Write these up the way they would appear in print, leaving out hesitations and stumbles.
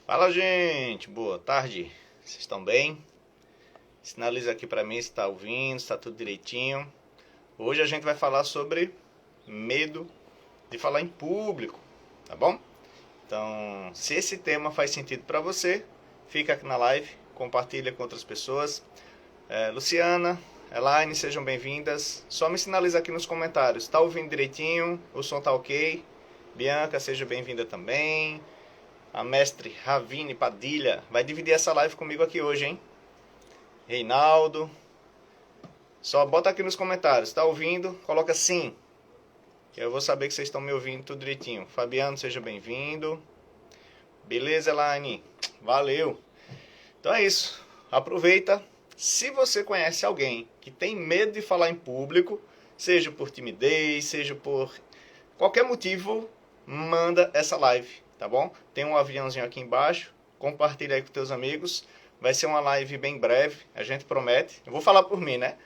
Fala, gente, boa tarde. Vocês estão bem? Sinaliza aqui pra mim se está ouvindo, se está tudo direitinho. Hoje a gente vai falar sobre medo de falar em público, tá bom? Então, se esse tema faz sentido para você, fica aqui na live, compartilha com outras pessoas. Luciana, Elaine, sejam bem-vindas. Só me sinaliza aqui nos comentários. Está ouvindo direitinho? O som tá ok? Bianca, seja bem-vinda também. A mestre Ravine Padilha vai dividir essa live comigo aqui hoje, hein? Reinaldo. Só bota aqui nos comentários. Tá ouvindo? Coloca sim, que eu vou saber que vocês estão me ouvindo tudo direitinho. Fabiano, seja bem-vindo. Beleza, Elaine? Valeu. Então é isso. Aproveita. Se você conhece alguém que tem medo de falar em público, seja por timidez, seja por qualquer motivo, manda essa live, tá bom? Tem um aviãozinho aqui embaixo, compartilha aí com teus amigos. Vai ser uma live bem breve, a gente promete. Eu vou falar por mim, né?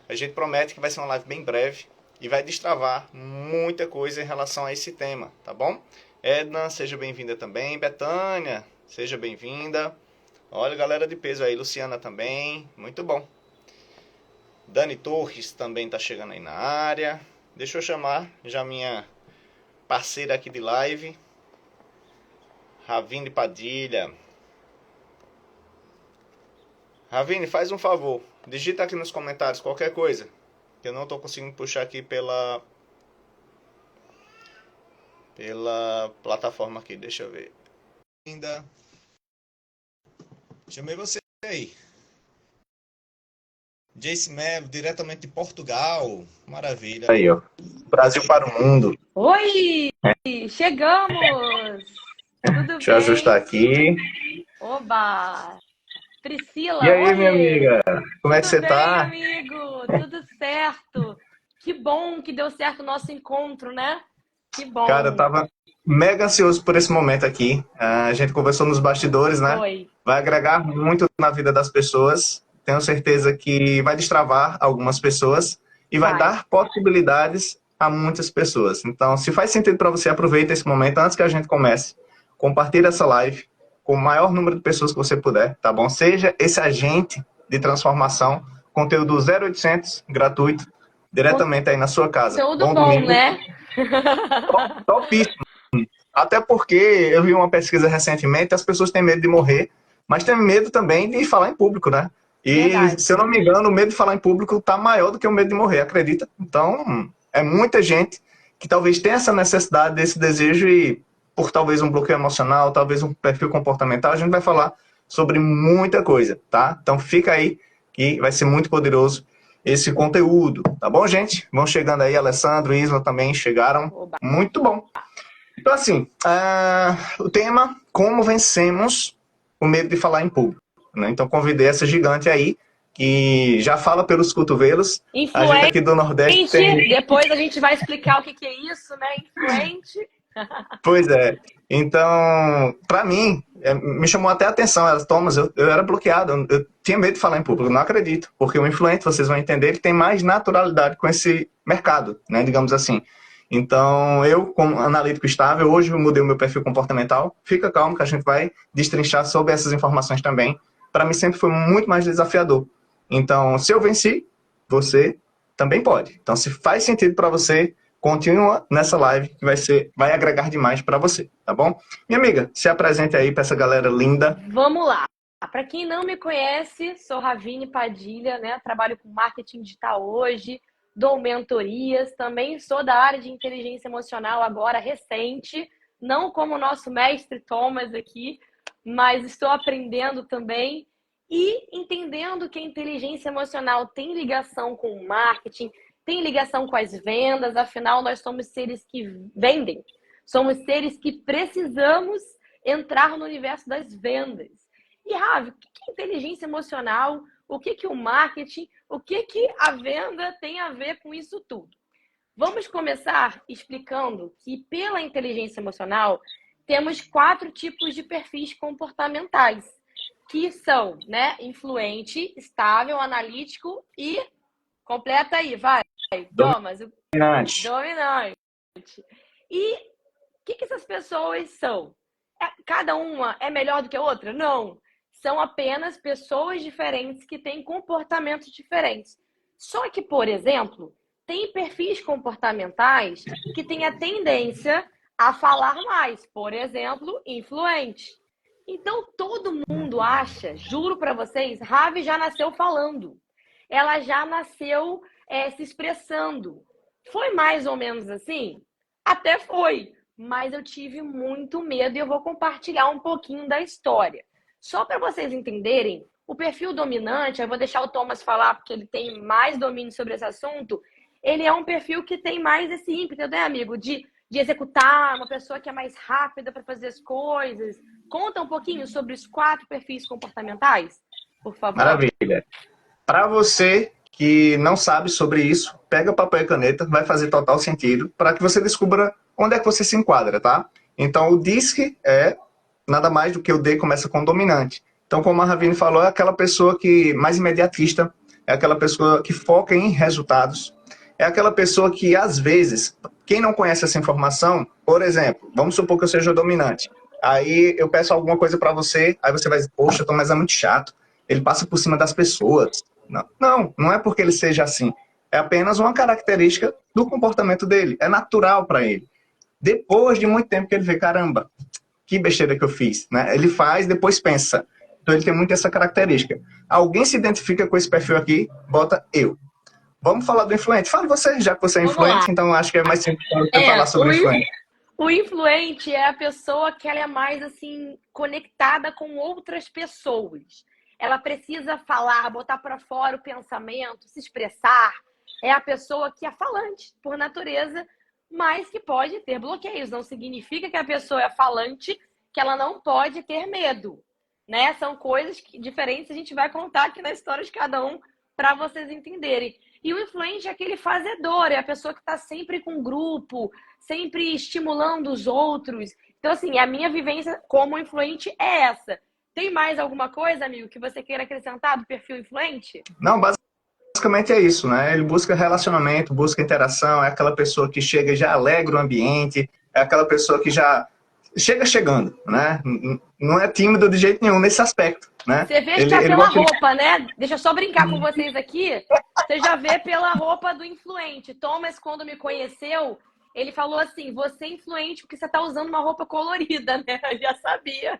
A gente promete que vai ser uma live bem breve e vai destravar muita coisa em relação a esse tema, tá bom? Edna, seja bem-vinda também. Betânia, seja bem-vinda. Olha, galera de peso aí. Luciana também, muito bom. Dani Torres também tá chegando aí na área. Deixa eu chamar já minha parceira aqui de live, Ravine Padilha. Ravine, faz um favor, digita aqui nos comentários qualquer coisa, que eu não estou conseguindo puxar aqui pela plataforma aqui, deixa eu ver. Ainda chamei você aí. Jace Melo, diretamente de Portugal. Maravilha. Aí, ó. Brasil para o mundo. Oi! Chegamos! Tudo Deixa eu bem? ajustar aqui. Oba! Priscila, E aí, oi! minha amiga? Como é que Tudo você bem, tá? amigo? Tudo certo. Que bom que deu certo o nosso encontro, né? Que bom. Cara, eu tava mega ansioso por esse momento aqui. A gente conversou nos bastidores, né? Foi. Vai agregar muito na vida das pessoas. Tenho certeza que vai destravar algumas pessoas e vai dar possibilidades a muitas pessoas. Então, se faz sentido para você, aproveita esse momento antes que a gente comece. Compartilhe essa live com o maior número de pessoas que você puder, tá bom? Seja esse agente de transformação, conteúdo 0800, gratuito, diretamente aí na sua casa. Conteúdo Bom bom, domingo. né? Topíssimo. Até porque eu vi uma pesquisa recentemente, as pessoas têm medo de morrer, mas têm medo também de falar em público, né? E, Verdade. se eu não me engano, o medo de falar em público está maior do que o medo de morrer, acredita? Então, é muita gente que talvez tenha essa necessidade, desse desejo e, por talvez um bloqueio emocional, talvez um perfil comportamental, a gente vai falar sobre muita coisa, tá? Então, fica aí que vai ser muito poderoso esse conteúdo, tá bom, gente? Vão chegando aí, Alessandro, Isla também chegaram. Oba. Muito bom. Então, assim, o tema, como vencemos o medo de falar em público, né? Então, convidei essa gigante aí, que já fala pelos cotovelos. A gente aqui do Nordeste tem... Depois a gente vai explicar o que é isso, né? Influente. Pois é. Então, para mim, me chamou até a atenção. Thomas, eu era bloqueado, eu tinha medo de falar em público, não acredito. Porque o influente, vocês vão entender, ele tem mais naturalidade com esse mercado, né? Digamos assim. Então, eu, como analítico estável, hoje eu mudei o meu perfil comportamental. Fica calmo que a gente vai destrinchar sobre essas informações também. Para mim sempre foi muito mais desafiador. Então, se eu venci, você também pode. Então, se faz sentido para você, continua nessa live que vai agregar demais para você, tá bom? Minha amiga, se apresente aí para essa galera linda. Vamos lá. Para quem não me conhece, sou Ravine Padilha, né? Trabalho com marketing digital hoje, dou mentorias, também sou da área de inteligência emocional agora recente, não como o nosso mestre Thomas aqui, mas estou aprendendo também e entendendo que a inteligência emocional tem ligação com o marketing, tem ligação com as vendas, afinal nós somos seres que vendem, somos seres que precisamos entrar no universo das vendas. E, Ravi, o que é inteligência emocional? O que é o marketing? O que a venda tem a ver com isso tudo? Vamos começar explicando que, pela inteligência emocional, temos 4 tipos de perfis comportamentais, que são, né, influente, estável, analítico e... Completa aí, vai, Thomas. Dominante. E o que essas pessoas são? cada uma é melhor do que a outra? Não. São apenas pessoas diferentes que têm comportamentos diferentes. Só que, por exemplo, tem perfis comportamentais que têm a tendência a falar mais. Por exemplo, influente. Então, todo mundo acha, juro para vocês, Ravi já nasceu falando. Ela já nasceu se expressando. Foi mais ou menos assim? Até foi. Mas eu tive muito medo e eu vou compartilhar um pouquinho da história. Só para vocês entenderem, o perfil dominante, eu vou deixar o Thomas falar porque ele tem mais domínio sobre esse assunto, ele é um perfil que tem mais esse ímpeto, né, amigo? De executar, uma pessoa que é mais rápida para fazer as coisas. Conta um pouquinho sobre os 4 perfis comportamentais, por favor. Maravilha. Para você que não sabe sobre isso, pega papel e caneta, vai fazer total sentido, para que você descubra onde é que você se enquadra, tá? Então, o DISC é nada mais do que o D começa com dominante. Então, como a Ravine falou, é aquela pessoa que mais imediatista, é aquela pessoa que foca em resultados, é aquela pessoa que, às vezes, quem não conhece essa informação, por exemplo, vamos supor que eu seja dominante, aí eu peço alguma coisa para você, aí você vai dizer, poxa, Tom, mas é muito chato, ele passa por cima das pessoas. Não é porque ele seja assim, é apenas uma característica do comportamento dele, é natural para ele. Depois de muito tempo que ele vê, caramba, que besteira que eu fiz, né? Ele faz, depois pensa. Então ele tem muito essa característica. Alguém se identifica com esse perfil aqui, bota eu. Vamos falar do influente. Fala você, já que você é influente, então acho que é mais simples eu falar sobre o influente. O influente é a pessoa que ela é mais assim conectada com outras pessoas. Ela precisa falar, botar para fora o pensamento, se expressar. É a pessoa que é falante, por natureza, mas que pode ter bloqueios. Não significa que a pessoa é falante, que ela não pode ter medo, né? São coisas diferentes, a gente vai contar aqui na história de cada um para vocês entenderem. E o influente é aquele fazedor, é a pessoa que está sempre com o grupo, sempre estimulando os outros. Então, assim, a minha vivência como influente é essa. Tem mais alguma coisa, amigo, que você queira acrescentar do perfil influente? Não, basicamente é isso, né? Ele busca relacionamento, busca interação, é aquela pessoa que chega e já alegra o ambiente, é aquela pessoa que já chega chegando, né? Não é tímido de jeito nenhum nesse aspecto, né? Você vê que é pela roupa, né? Deixa eu só brincar com vocês aqui. Você já vê pela roupa do influente. Thomas, quando me conheceu, ele falou assim, você é influente porque você tá usando uma roupa colorida, né? Eu já sabia.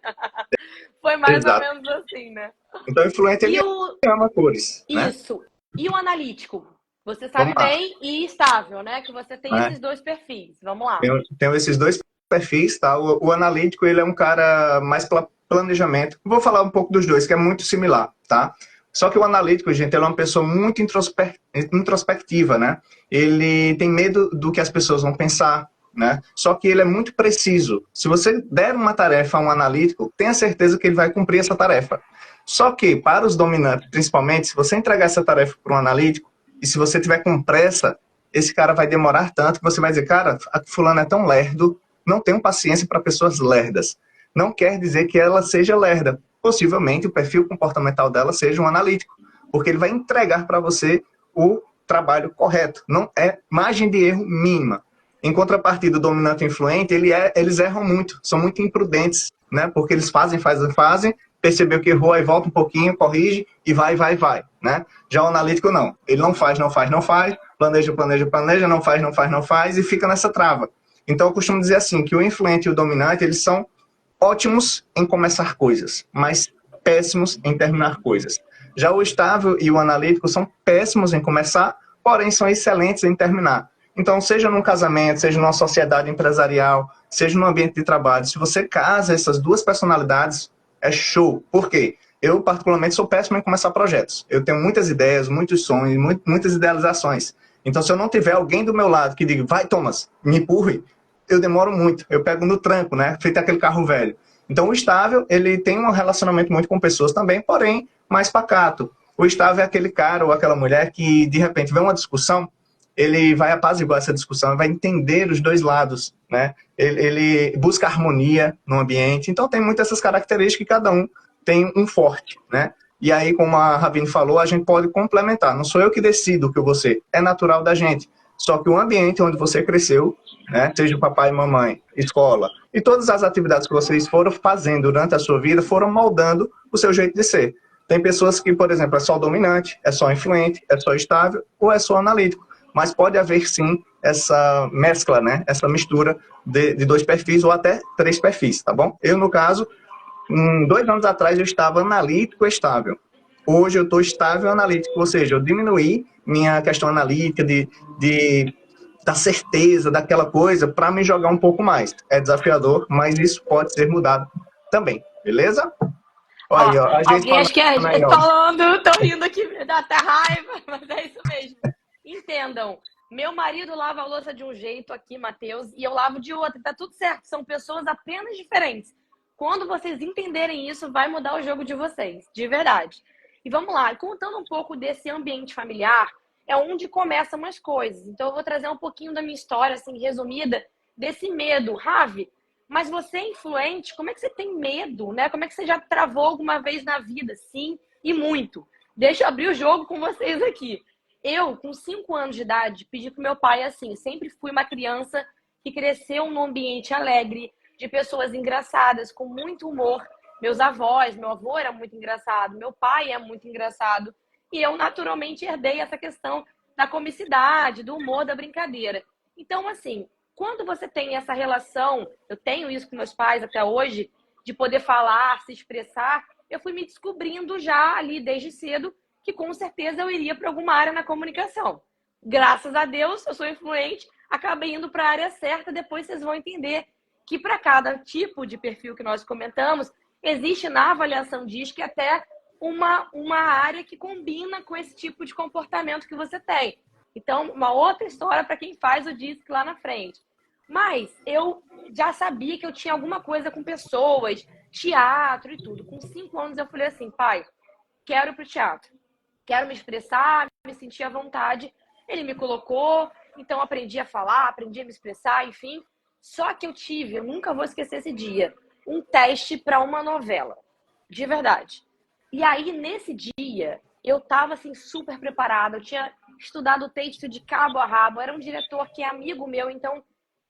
Foi mais ou menos assim, né? Então, o influente, ele ama cores. Isso. Né? E o analítico? Você sabe bem e estável, né? Que você tem esses 2 perfis. Vamos lá. Tenho esses 2 perfis, tá? O analítico, ele é um cara mais para planejamento. Vou falar um pouco dos 2, que é muito similar, tá? Só que o analítico, gente, ele é uma pessoa muito introspectiva, né? Ele tem medo do que as pessoas vão pensar, né? Só que ele é muito preciso. Se você der uma tarefa a um analítico, tenha certeza que ele vai cumprir essa tarefa. Só que, para os dominantes, principalmente, se você entregar essa tarefa para um analítico, e se você tiver com pressa, esse cara vai demorar tanto que você vai dizer, cara, a fulana é tão lerdo, não tenho paciência para pessoas lerdas. Não quer dizer que ela seja lerda. Possivelmente o perfil comportamental dela seja um analítico, porque ele vai entregar para você o trabalho correto. Não é margem de erro mínima. Em contrapartida, o dominante e influente, eles erram muito, são muito imprudentes, né? Porque eles fazem, percebeu que errou, aí volta um pouquinho, corrige e vai, né? Já o analítico não. Ele não faz, planeja, não faz e fica nessa trava. Então eu costumo dizer assim, que o influente e o dominante, eles são ótimos em começar coisas, mas péssimos em terminar coisas. Já o estável e o analítico são péssimos em começar, porém são excelentes em terminar. Então, seja num casamento, seja numa sociedade empresarial, seja no ambiente de trabalho, se você casa essas 2 personalidades, é show. Por quê? Eu, particularmente, sou péssimo em começar projetos. Eu tenho muitas ideias, muitos sonhos, muitas idealizações. Então, se eu não tiver alguém do meu lado que diga, vai, Thomas, me empurre, eu demoro muito. Eu pego no tranco, né? Feito aquele carro velho. Então, o estável, ele tem um relacionamento muito com pessoas também, porém, mais pacato. O estável é aquele cara ou aquela mulher que, de repente, vê uma discussão, ele vai apaziguar essa discussão, vai entender os 2 lados, né? Ele busca harmonia no ambiente. Então, tem muitas essas características que cada um tem um forte, né? E aí, como a Ravine falou, a gente pode complementar. Não sou eu que decido o que eu vou ser, é natural da gente. Só que o ambiente onde você cresceu, né, seja o papai e mamãe, escola, e todas as atividades que vocês foram fazendo durante a sua vida foram moldando o seu jeito de ser. Tem pessoas que, por exemplo, é só dominante, é só influente, é só estável ou é só analítico. Mas pode haver, sim, essa mescla, né, essa mistura de dois perfis ou até três perfis, tá bom? Eu, no caso, 2 anos atrás eu estava analítico estável. Hoje eu estou estável analítico, ou seja, eu diminuí minha questão analítica da certeza, daquela coisa, para me jogar um pouco mais. É desafiador, mas isso pode ser mudado também, beleza? Olha aí, Ó, ó, a gente alguém falando acho que é aí, ó. falando, tô rindo aqui, me dá até raiva, mas é isso mesmo. Entendam, meu marido lava a louça de um jeito aqui, Matheus, e eu lavo de outro, tá tudo certo, são pessoas apenas diferentes. Quando vocês entenderem isso, vai mudar o jogo de vocês, de verdade. E vamos lá, contando um pouco desse ambiente familiar, é onde começam as coisas. Então eu vou trazer um pouquinho da minha história, assim, resumida, desse medo. Ravi, mas você é influente, como é que você tem medo, né? Como é que você já travou alguma vez na vida? Sim, e muito. Deixa eu abrir o jogo com vocês aqui. Eu, com 5 anos de idade, pedi pro meu pai assim, sempre fui uma criança que cresceu num ambiente alegre, de pessoas engraçadas, com muito humor. Meus avós, meu avô era muito engraçado, meu pai é muito engraçado. E eu, naturalmente, herdei essa questão da comicidade, do humor, da brincadeira. Então, assim, quando você tem essa relação, eu tenho isso com meus pais até hoje, de poder falar, se expressar, eu fui me descobrindo já ali desde cedo que com certeza eu iria para alguma área na comunicação. Graças a Deus, eu sou influente, acabei indo para a área certa, depois vocês vão entender que para cada tipo de perfil que nós comentamos, existe na avaliação DISC até uma área que combina com esse tipo de comportamento que você tem. Então, uma outra história para quem faz o DISC lá na frente. Mas eu já sabia que eu tinha alguma coisa com pessoas, teatro e tudo. Com 5 anos eu falei assim, pai, quero ir pro teatro. Quero me expressar, me sentir à vontade. Ele me colocou, então aprendi a falar, aprendi a me expressar, enfim. Só que eu nunca vou esquecer esse dia, um teste para uma novela. De verdade. E aí, nesse dia, eu tava assim, super preparada. Eu tinha estudado o texto de cabo a rabo. Era um diretor que é amigo meu, então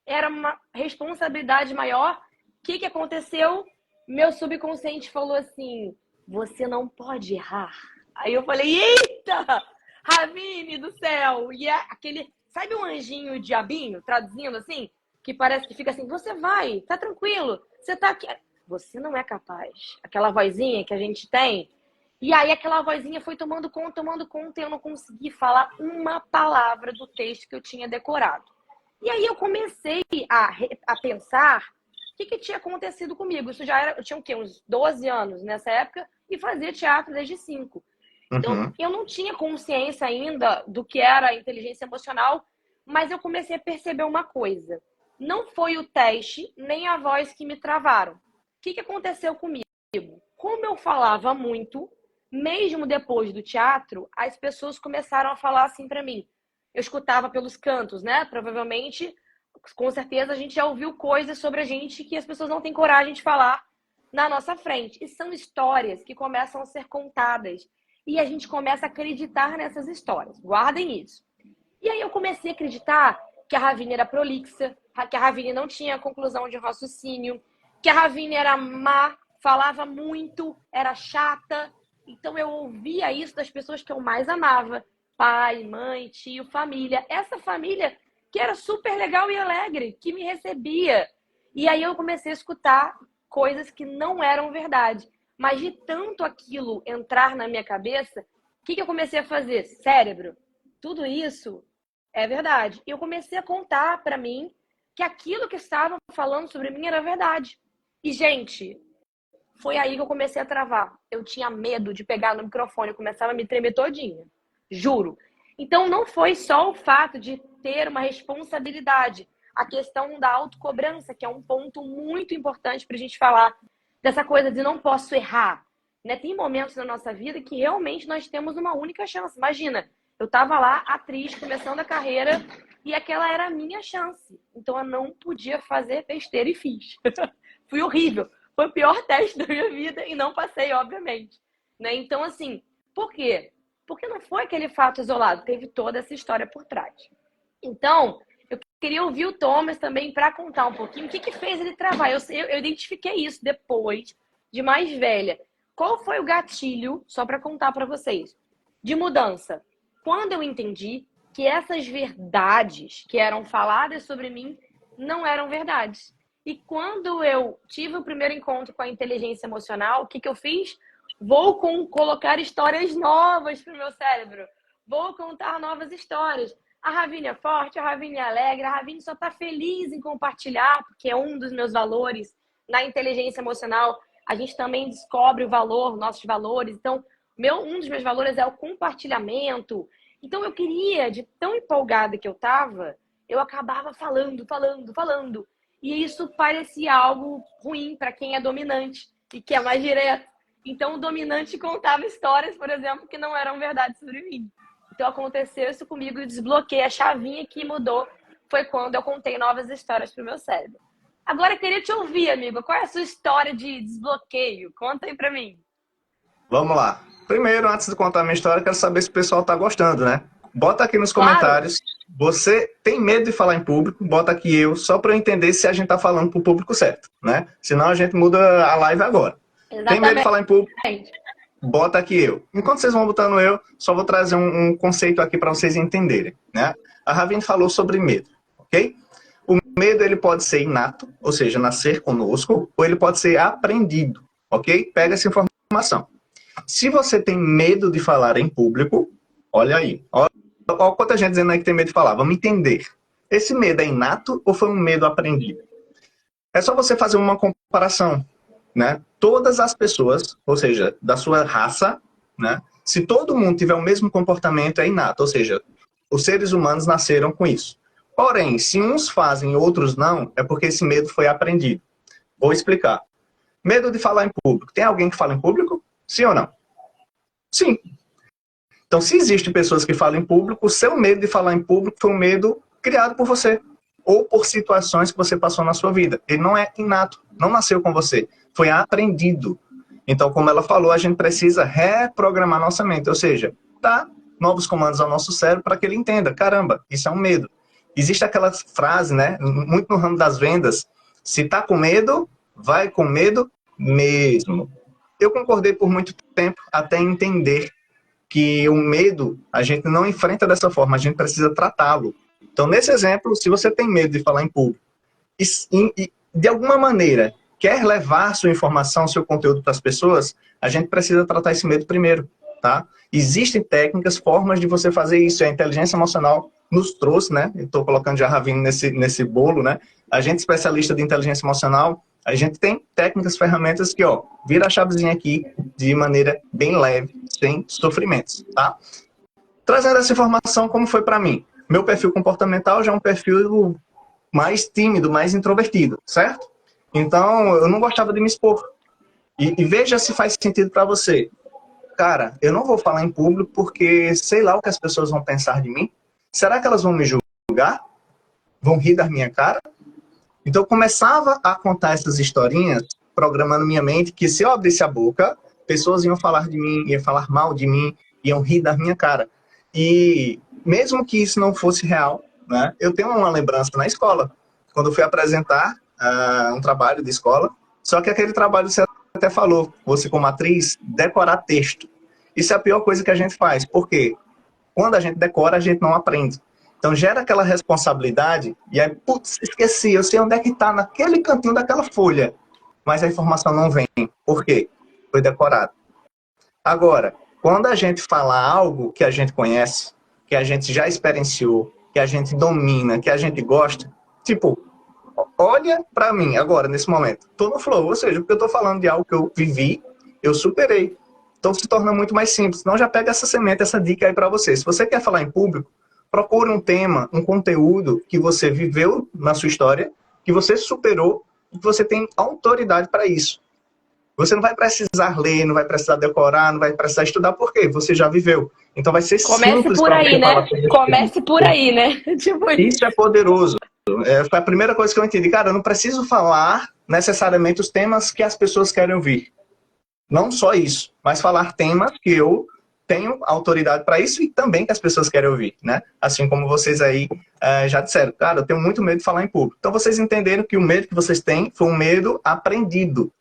era uma responsabilidade maior. O que aconteceu? Meu subconsciente falou assim: você não pode errar. Aí eu falei: eita! Ravine do céu! E é aquele. Sabe um anjinho diabinho, traduzindo assim? Que parece que fica assim: você vai, tá tranquilo, você tá aqui. Você não é capaz. Aquela vozinha que a gente tem. E aí aquela vozinha foi tomando conta, e eu não consegui falar uma palavra do texto que eu tinha decorado. E aí eu comecei a pensar o que tinha acontecido comigo. Isso já era, eu tinha o quê? Uns 12 anos nessa época e fazia teatro desde 5. Então, Uhum. eu não tinha consciência ainda do que era a inteligência emocional, mas eu comecei a perceber uma coisa. Não foi o teste, nem a voz que me travaram. O que aconteceu comigo? Como eu falava muito, mesmo depois do teatro, as pessoas começaram a falar assim para mim. Eu escutava pelos cantos, né? Provavelmente, com certeza, a gente já ouviu coisas sobre a gente que as pessoas não têm coragem de falar na nossa frente. E são histórias que começam a ser contadas. E a gente começa a acreditar nessas histórias. Guardem isso. E aí eu comecei a acreditar que a Ravine era prolixa, que a Ravine não tinha conclusão de raciocínio, que a Ravine era má, falava muito, era chata. Então eu ouvia isso das pessoas que eu mais amava. Pai, mãe, tio, família. Essa família que era super legal e alegre, que me recebia. E aí eu comecei a escutar coisas que não eram verdade. Mas de tanto aquilo entrar na minha cabeça, o que eu comecei a fazer? Cérebro, tudo isso é verdade. E eu comecei a contar para mim que aquilo que estavam falando sobre mim era verdade. E, gente, foi aí que eu comecei a travar. Eu tinha medo de pegar no microfone, eu começava a me tremer todinha. Juro. Então, não foi só o fato de ter uma responsabilidade. A questão da autocobrança, que é um ponto muito importante para a gente falar dessa coisa de não posso errar. Né? Tem momentos na nossa vida que realmente nós temos uma única chance. Imagina, eu estava lá, atriz, começando a carreira, e aquela era a minha chance. Então, eu não podia fazer besteira e fiz. Fui horrível. Foi o pior teste da minha vida e não passei, obviamente. Né? Então, assim, por quê? Porque não foi aquele fato isolado, teve toda essa história por trás. Então, eu queria ouvir o Thomas também para contar um pouquinho o que fez ele travar. Eu identifiquei isso depois, de mais velha. Qual foi o gatilho, só para contar para vocês, de mudança? Quando eu entendi que essas verdades que eram faladas sobre mim não eram verdades. E quando eu tive o primeiro encontro com a inteligência emocional, o que eu fiz? Vou colocar histórias novas para o meu cérebro. Vou contar novas histórias. A Ravine é forte, a Ravine é alegre, a Ravine só está feliz em compartilhar, porque é um dos meus valores. Na inteligência emocional, a gente também descobre o valor, nossos valores. Então, um dos meus valores é o compartilhamento. Então, eu queria, de tão empolgada que eu estava, eu acabava falando. E isso parecia algo ruim para quem é dominante e que é mais direto. Então, o dominante contava histórias, por exemplo, que não eram verdade sobre mim. Então, aconteceu isso comigo e desbloqueei a chavinha que mudou. Foi quando eu contei novas histórias para o meu cérebro. Agora, eu queria te ouvir, amigo. Qual é a sua história de desbloqueio? Conta aí para mim. Vamos lá. Primeiro, antes de contar a minha história, eu quero saber se o pessoal está gostando, né? Bota aqui nos comentários. Você tem medo de falar em público? Bota aqui só para eu entender se a gente está falando para o público certo, né? Senão a gente muda a live agora. Exatamente. Tem medo de falar em público? Bota aqui Enquanto vocês vão botando só vou trazer um conceito aqui para vocês entenderem, né? A Ravine falou sobre medo, ok? O medo, ele pode ser inato, ou seja, nascer conosco, ou ele pode ser aprendido, ok? Pega essa informação. Se você tem medo de falar em público, olha aí. Olha quanta gente dizendo aí que tem medo de falar. Vamos entender. Esse medo é inato ou foi um medo aprendido? É só você fazer uma comparação, né? Todas as pessoas, ou seja, da sua raça, né? Se todo mundo tiver o mesmo comportamento, é inato. Ou seja, os seres humanos nasceram com isso. Porém, se uns fazem e outros não, é porque esse medo foi aprendido. Vou explicar. Medo de falar em público. Tem alguém que fala em público? Sim ou não? Sim. Então, se existem pessoas que falam em público, o seu medo de falar em público foi um medo criado por você. Ou por situações que você passou na sua vida. Ele não é inato, não nasceu com você. Foi aprendido. Então, como ela falou, a gente precisa reprogramar nossa mente. Ou seja, dar novos comandos ao nosso cérebro para que ele entenda. Caramba, isso é um medo. Existe aquela frase, né? Muito no ramo das vendas. Se tá com medo, vai com medo mesmo. Eu concordei por muito tempo até entender que o medo a gente não enfrenta dessa forma, a gente precisa tratá-lo. Então, nesse exemplo, se você tem medo de falar em público e de alguma maneira quer levar sua informação, seu conteúdo para as pessoas, a gente precisa tratar esse medo primeiro, tá? Existem técnicas, formas de você fazer isso. A inteligência emocional nos trouxe, né? Eu estou colocando já a Ravine nesse bolo, né? A gente especialista de inteligência emocional, a gente tem técnicas, ferramentas que, vira a chavezinha aqui de maneira bem leve, sem sofrimentos, tá? Trazendo essa informação, como foi para mim? Meu perfil comportamental já é um perfil mais tímido, mais introvertido, certo? Então, eu não gostava de me expor. E veja se faz sentido para você. Cara, eu não vou falar em público porque sei lá o que as pessoas vão pensar de mim. Será que elas vão me julgar? Vão rir da minha cara? Então, eu começava a contar essas historinhas, programando minha mente que se eu abrisse a boca, pessoas iam falar de mim, iam falar mal de mim, iam rir da minha cara. E mesmo que isso não fosse real, né, eu tenho uma lembrança na escola, quando eu fui apresentar um trabalho de escola, só que aquele trabalho você até falou, você como atriz, decorar texto. Isso é a pior coisa que a gente faz, porque quando a gente decora, a gente não aprende. Então gera aquela responsabilidade, e aí, putz, esqueci, eu sei onde é que está, naquele cantinho daquela folha, mas a informação não vem. Por quê? Foi decorado. Agora, quando a gente fala algo que a gente conhece, que a gente já experienciou, que a gente domina, que a gente gosta, tipo, olha pra mim agora, nesse momento, tô no flow, ou seja, porque eu tô falando de algo que eu vivi, eu superei. Então se torna muito mais simples. Então já pega essa semente, essa dica aí pra você. Se você quer falar em público, procure um tema, um conteúdo que você viveu na sua história, que você superou e que você tem autoridade para isso. Você não vai precisar ler, não vai precisar decorar, não vai precisar estudar, por quê? Você já viveu. Então vai ser simples. Comece por aí, né? Comece por aí, né? Tipo isso é poderoso. Foi a primeira coisa que eu entendi. Cara, eu não preciso falar necessariamente os temas que as pessoas querem ouvir. Não só isso, mas falar temas que eu tenho autoridade para isso e também que as pessoas querem ouvir, né? Assim como vocês aí já disseram, cara, eu tenho muito medo de falar em público. Então vocês entenderam que o medo que vocês têm foi um medo aprendido.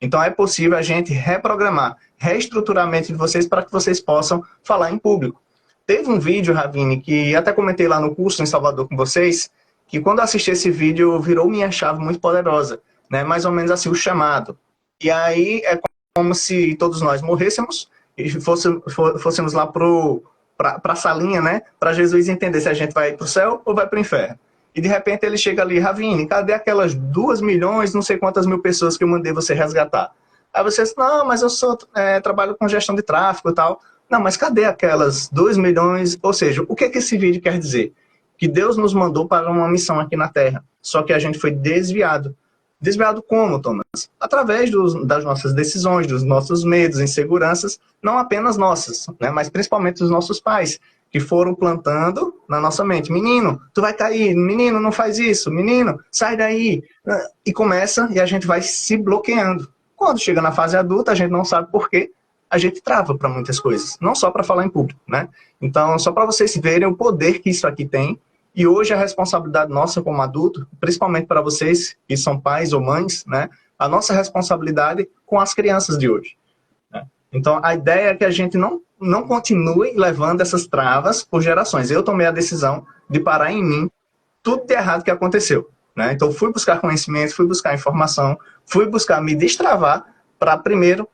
Então é possível a gente reprogramar, reestruturar a mente de vocês para que vocês possam falar em público. Teve um vídeo, Ravine, que até comentei lá no curso em Salvador com vocês, que quando eu assisti esse vídeo virou minha chave muito poderosa, né? Mais ou menos assim, o chamado. E aí é como se todos nós morrêssemos e fôssemos lá para a salinha, né? Para Jesus entender se a gente vai para o céu ou vai para o inferno. E de repente ele chega ali, Ravine, cadê aquelas 2 milhões, não sei quantas mil pessoas que eu mandei você resgatar? Aí você diz, não, mas eu trabalho com gestão de tráfego e tal. Não, mas cadê aquelas 2 milhões? Ou seja, o que é que esse vídeo quer dizer? Que Deus nos mandou para uma missão aqui na Terra, só que a gente foi desviado. Desviado como, Thomas? Através das nossas decisões, dos nossos medos, inseguranças, não apenas nossas, né, mas principalmente dos nossos pais, que foram plantando na nossa mente. Menino, tu vai cair. Menino, não faz isso. Menino, sai daí. E começa, e a gente vai se bloqueando. Quando chega na fase adulta, a gente não sabe por quê, a gente trava para muitas coisas, não só para falar em público, né? Então, só para vocês verem o poder que isso aqui tem. E hoje a responsabilidade nossa como adulto, principalmente para vocês que são pais ou mães, né? A nossa responsabilidade com as crianças de hoje. Né? Então, a ideia é que a gente não continue levando essas travas por gerações. Eu tomei a decisão de parar em mim tudo de errado que aconteceu. Né? Então, fui buscar conhecimento, fui buscar informação, fui buscar me destravar para primeiro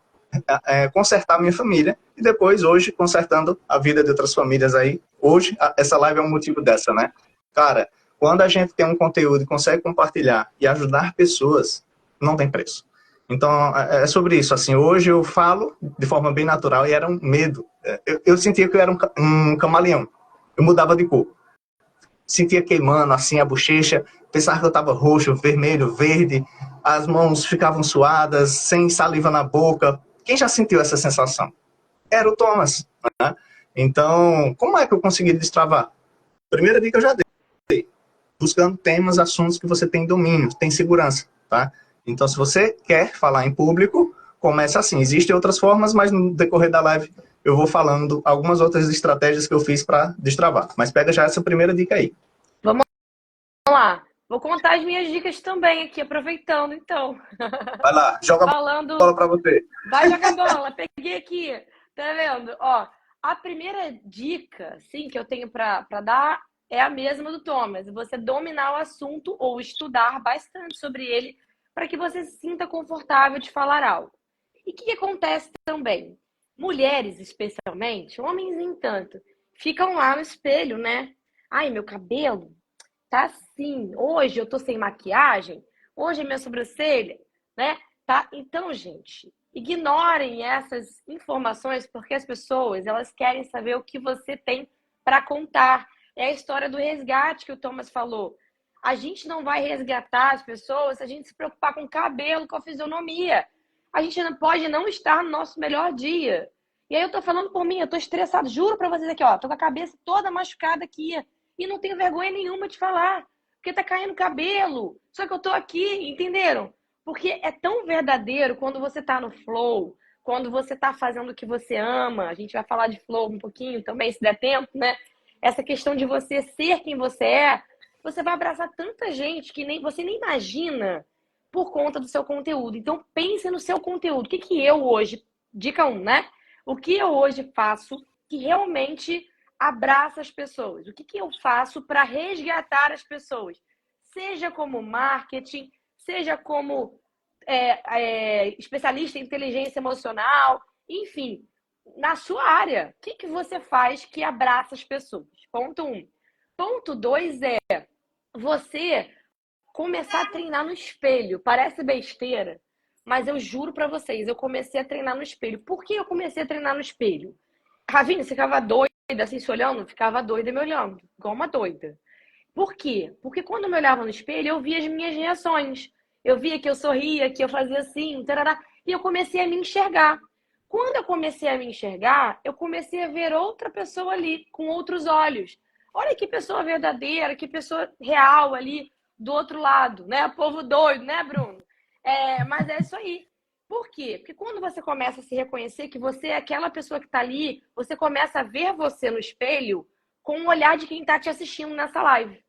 consertar a minha família e depois, hoje, consertando a vida de outras famílias aí. Hoje, essa live é um motivo dessa, né? Cara, quando a gente tem um conteúdo e consegue compartilhar e ajudar pessoas, não tem preço. Então, é sobre isso. Assim, hoje eu falo de forma bem natural e era um medo. Eu sentia que eu era um camaleão. Eu mudava de cor. Sentia queimando, assim, a bochecha. Pensava que eu estava roxo, vermelho, verde. As mãos ficavam suadas, sem saliva na boca. Quem já sentiu essa sensação? Era o Thomas. Né? Então, como é que eu consegui destravar? Primeira dica eu já dei. Buscando temas, assuntos que você tem domínio, tem segurança. Tá? Então, se você quer falar em público, começa assim. Existem outras formas, mas no decorrer da live eu vou falando algumas outras estratégias que eu fiz para destravar. Mas pega já essa primeira dica aí. Vamos lá. Vou contar as minhas dicas também aqui, aproveitando, então. Vai lá, joga a bola para você. Vai jogar bola, peguei aqui. Tá vendo? Ó, a primeira dica, sim, que eu tenho para dar é a mesma do Thomas. Você dominar o assunto ou estudar bastante sobre ele para que você se sinta confortável de falar algo. E o que acontece também? Mulheres, especialmente, homens nem tanto, ficam lá no espelho, né? Ai, meu cabelo tá assim. Hoje eu tô sem maquiagem. Hoje a minha sobrancelha, né? Tá? Então, gente, ignorem essas informações porque as pessoas, elas querem saber o que você tem para contar. É a história do resgate que o Thomas falou. A gente não vai resgatar as pessoas se a gente se preocupar com o cabelo, com a fisionomia. A gente não pode não estar no nosso melhor dia. E aí eu tô falando por mim, eu tô estressado, juro pra vocês aqui, ó, tô com a cabeça toda machucada aqui e não tenho vergonha nenhuma de falar, porque tá caindo cabelo. Só que eu tô aqui, entenderam? Porque é tão verdadeiro quando você tá no flow, quando você tá fazendo o que você ama. A gente vai falar de flow um pouquinho também, se der tempo, né? Essa questão de você ser quem você é, você vai abraçar tanta gente que você nem imagina por conta do seu conteúdo. Então, pense no seu conteúdo. O que eu hoje, dica 1, né? O que eu hoje faço que realmente abraça as pessoas? O que eu faço para resgatar as pessoas? Seja como marketing, seja como especialista em inteligência emocional, enfim, na sua área. O que você faz que abraça as pessoas? Ponto 1. Ponto 2 é você começar a treinar no espelho. Parece besteira, mas eu juro pra vocês, eu comecei a treinar no espelho. Por que eu comecei a treinar no espelho? Ravine, você ficava doida assim se olhando? Ficava doida me olhando, igual uma doida. Por quê? Porque quando eu me olhava no espelho, eu via as minhas reações. Eu via que eu sorria, que eu fazia assim, tarará, e eu comecei a me enxergar. Quando eu comecei a me enxergar, eu comecei a ver outra pessoa ali, com outros olhos. Olha que pessoa verdadeira, que pessoa real ali, do outro lado, né? Povo doido, né, Bruno? Mas é isso aí. Por quê? Porque quando você começa a se reconhecer que você é aquela pessoa que está ali, você começa a ver você no espelho com o olhar de quem está te assistindo nessa live.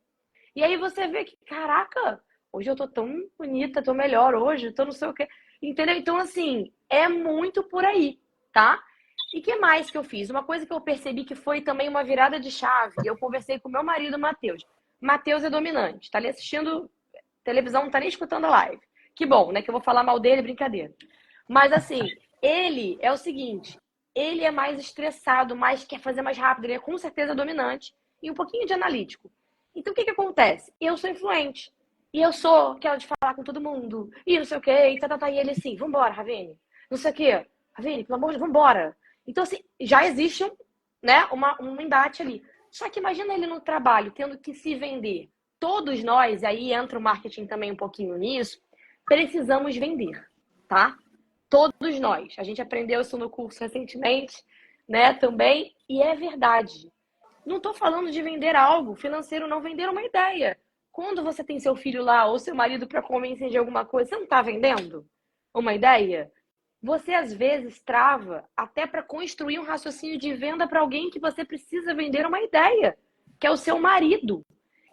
E aí você vê que, caraca, hoje eu tô tão bonita, tô melhor hoje, tô não sei o quê. Entendeu? Então, assim, é muito por aí, tá? E que mais que eu fiz? Uma coisa que eu percebi que foi também uma virada de chave, eu conversei com meu marido, Matheus. Matheus é dominante, tá ali assistindo televisão, não tá nem escutando a live. Que bom, né? Que eu vou falar mal dele, brincadeira. Mas assim, ele é o seguinte, ele é mais estressado, mais quer fazer mais rápido, ele é com certeza dominante e um pouquinho de analítico. Então o que que acontece? Eu sou influente. E eu sou aquela de falar com todo mundo. E não sei o quê, e tá. E ele assim, vambora, Ravine. Não sei o quê. Ravine, pelo amor de Deus, vambora. Então assim, já existe né, um embate ali. Só que imagina ele no trabalho, tendo que se vender. Todos nós, aí entra o marketing também um pouquinho nisso, precisamos vender, tá? Todos nós. A gente aprendeu isso no curso recentemente, né, também, e é verdade. Não estou falando de vender algo financeiro, não, vender uma ideia. Quando você tem seu filho lá ou seu marido para convencer de alguma coisa, você não está vendendo uma ideia? Você às vezes trava até para construir um raciocínio de venda para alguém que você precisa vender uma ideia, que é o seu marido.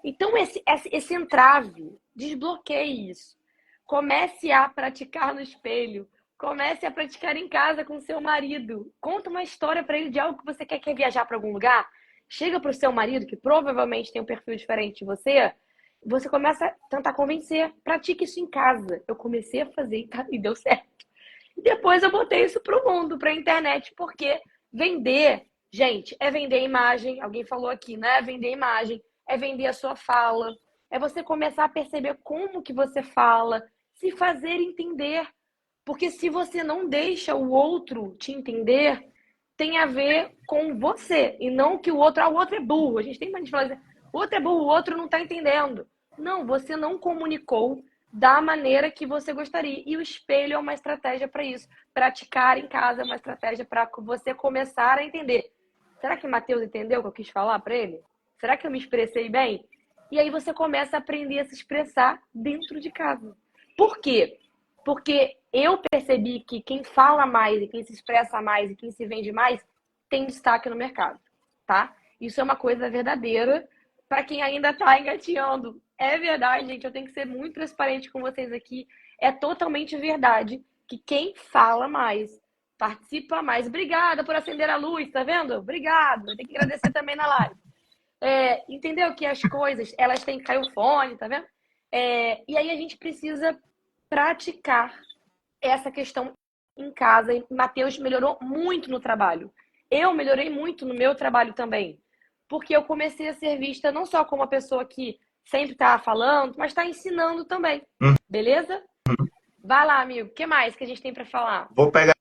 Então esse entrave, desbloqueie isso. Comece a praticar no espelho. Comece a praticar em casa com seu marido. Conta uma história para ele de algo que você quer viajar para algum lugar. Chega para o seu marido, que provavelmente tem um perfil diferente de você começa a tentar convencer. Pratique isso em casa. Eu comecei a fazer e deu certo. E depois eu botei isso para o mundo, para a internet, porque vender, gente, é vender imagem. Alguém falou aqui, né? Vender imagem, é vender a sua fala, é você começar a perceber como que você fala, se fazer entender. Porque se você não deixa o outro te entender, tem a ver com você. E não que o outro é burro. A gente tem mania de falar assim, o outro é burro, o outro não está entendendo. Não, você não comunicou da maneira que você gostaria. E o espelho é uma estratégia para isso. Praticar em casa é uma estratégia para você começar a entender. Será que o Matheus entendeu o que eu quis falar para ele? Será que eu me expressei bem? E aí você começa a aprender a se expressar dentro de casa. Por quê? Porque eu percebi que quem fala mais e quem se expressa mais e quem se vende mais tem destaque no mercado, tá? Isso é uma coisa verdadeira para quem ainda está engateando. É verdade, gente, eu tenho que ser muito transparente com vocês aqui. É totalmente verdade que quem fala mais, participa mais. Obrigada por acender a luz, tá vendo? Obrigada. Tem que agradecer também na live. Entendeu que as coisas, elas têm que cair o fone, tá vendo? E aí a gente precisa praticar essa questão em casa. E Matheus melhorou muito no trabalho. Eu melhorei muito no meu trabalho também. Porque eu comecei a ser vista não só como uma pessoa que sempre está falando, mas está ensinando também. Beleza? Vai lá, amigo. O que mais que a gente tem para falar? Vou pegar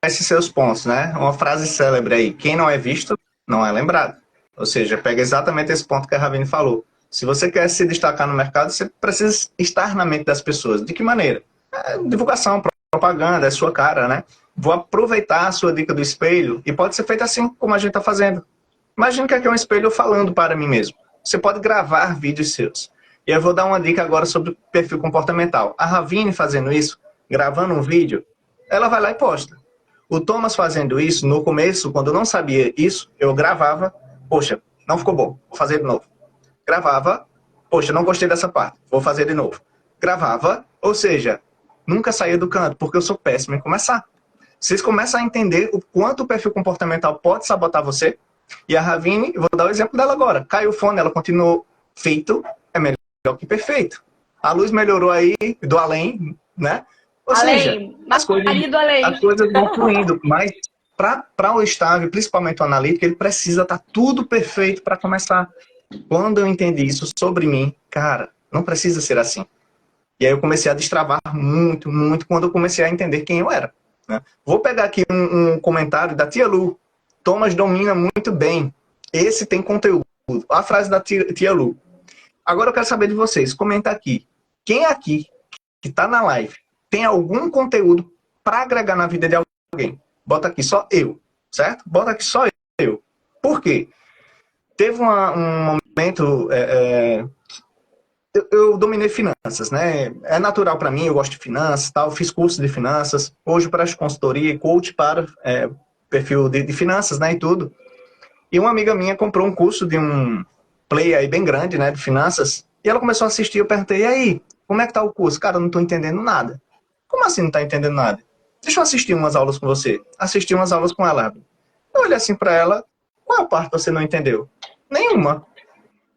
esses seus pontos, né? Uma frase célebre aí. Quem não é visto, não é lembrado. Ou seja, pega exatamente esse ponto que a Ravine falou. Se você quer se destacar no mercado, você precisa estar na mente das pessoas. De que maneira? Divulgação, propaganda, é sua cara, né? Vou aproveitar a sua dica do espelho e pode ser feito assim como a gente está fazendo. Imagina que aqui é um espelho falando para mim mesmo. Você pode gravar vídeos seus. E eu vou dar uma dica agora sobre o perfil comportamental. A Ravine fazendo isso, gravando um vídeo, ela vai lá e posta. O Thomas fazendo isso, no começo, quando eu não sabia isso, eu gravava, poxa, não ficou bom, vou fazer de novo. Gravava, poxa, não gostei dessa parte, vou fazer de novo. Gravava, ou seja, nunca saía do canto, porque eu sou péssimo em começar. Vocês começam a entender o quanto o perfil comportamental pode sabotar você. E a Ravine, eu vou dar o exemplo dela agora. Caiu o fone, ela continuou feito, é melhor que perfeito. A luz melhorou aí, do além, né? Ou seja, as coisas vão fluindo, mas para o estágio, principalmente o analítico, ele precisa estar tudo perfeito para começar. Quando eu entendi isso sobre mim, cara, não precisa ser assim. E aí eu comecei a destravar muito, muito, quando eu comecei a entender quem eu era. Né? Vou pegar aqui um comentário da tia Lu. Thomas domina muito bem. Esse tem conteúdo. A frase da tia Lu. Agora eu quero saber de vocês. Comenta aqui. Quem aqui que está na live tem algum conteúdo para agregar na vida de alguém? Bota aqui só eu, certo? Bota aqui só eu. Por quê? Teve um momento eu dominei finanças, né? É natural para mim, eu gosto de finanças, tal. Fiz curso de finanças. Hoje presto consultoria e coach para perfil de finanças, né? E tudo. E uma amiga minha comprou um curso de um player aí bem grande, né? De finanças. E ela começou a assistir. Eu perguntei, e aí, como é que tá o curso? Cara, eu não tô entendendo nada. Como assim não tá entendendo nada? Deixa eu assistir umas aulas com você. Assisti umas aulas com ela. Eu olhei assim para ela, qual parte você não entendeu? Nenhuma.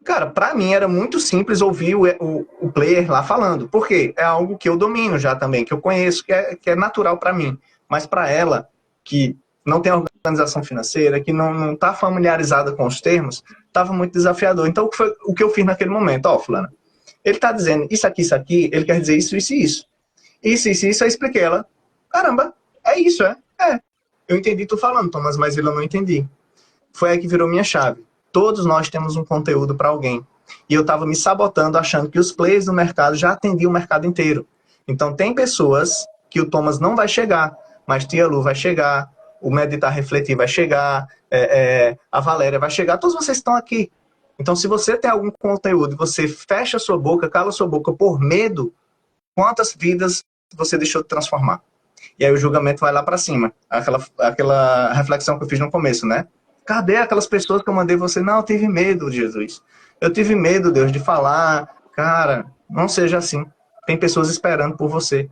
Cara, para mim era muito simples ouvir o player lá falando, porque é algo que eu domino já também, que eu conheço, que é natural para mim. Mas para ela, que não tem organização financeira, que não está familiarizada com os termos, estava muito desafiador. Então, o que eu fiz naquele momento? Ó, fulana, ele está dizendo isso aqui, ele quer dizer isso, isso e isso. Isso, eu expliquei ela. Caramba, é isso, é? É. Eu entendi tu falando, Thomas, mas ele eu não entendi. Foi aí que virou minha chave. Todos nós temos um conteúdo para alguém. E eu estava me sabotando, achando que os players do mercado já atendiam o mercado inteiro. Então, tem pessoas que o Thomas não vai chegar, mas Tia Lu vai chegar, o Meditar Refletir vai chegar, a Valéria vai chegar, todos vocês estão aqui. Então, se você tem algum conteúdo e você fecha a sua boca, cala a sua boca por medo, quantas vidas você deixou de transformar? E aí o julgamento vai lá para cima. Aquela reflexão que eu fiz no começo, né? Cadê aquelas pessoas que eu mandei você? Não, eu tive medo, Jesus. Eu tive medo, Deus, de falar. Cara, não seja assim. Tem pessoas esperando por você.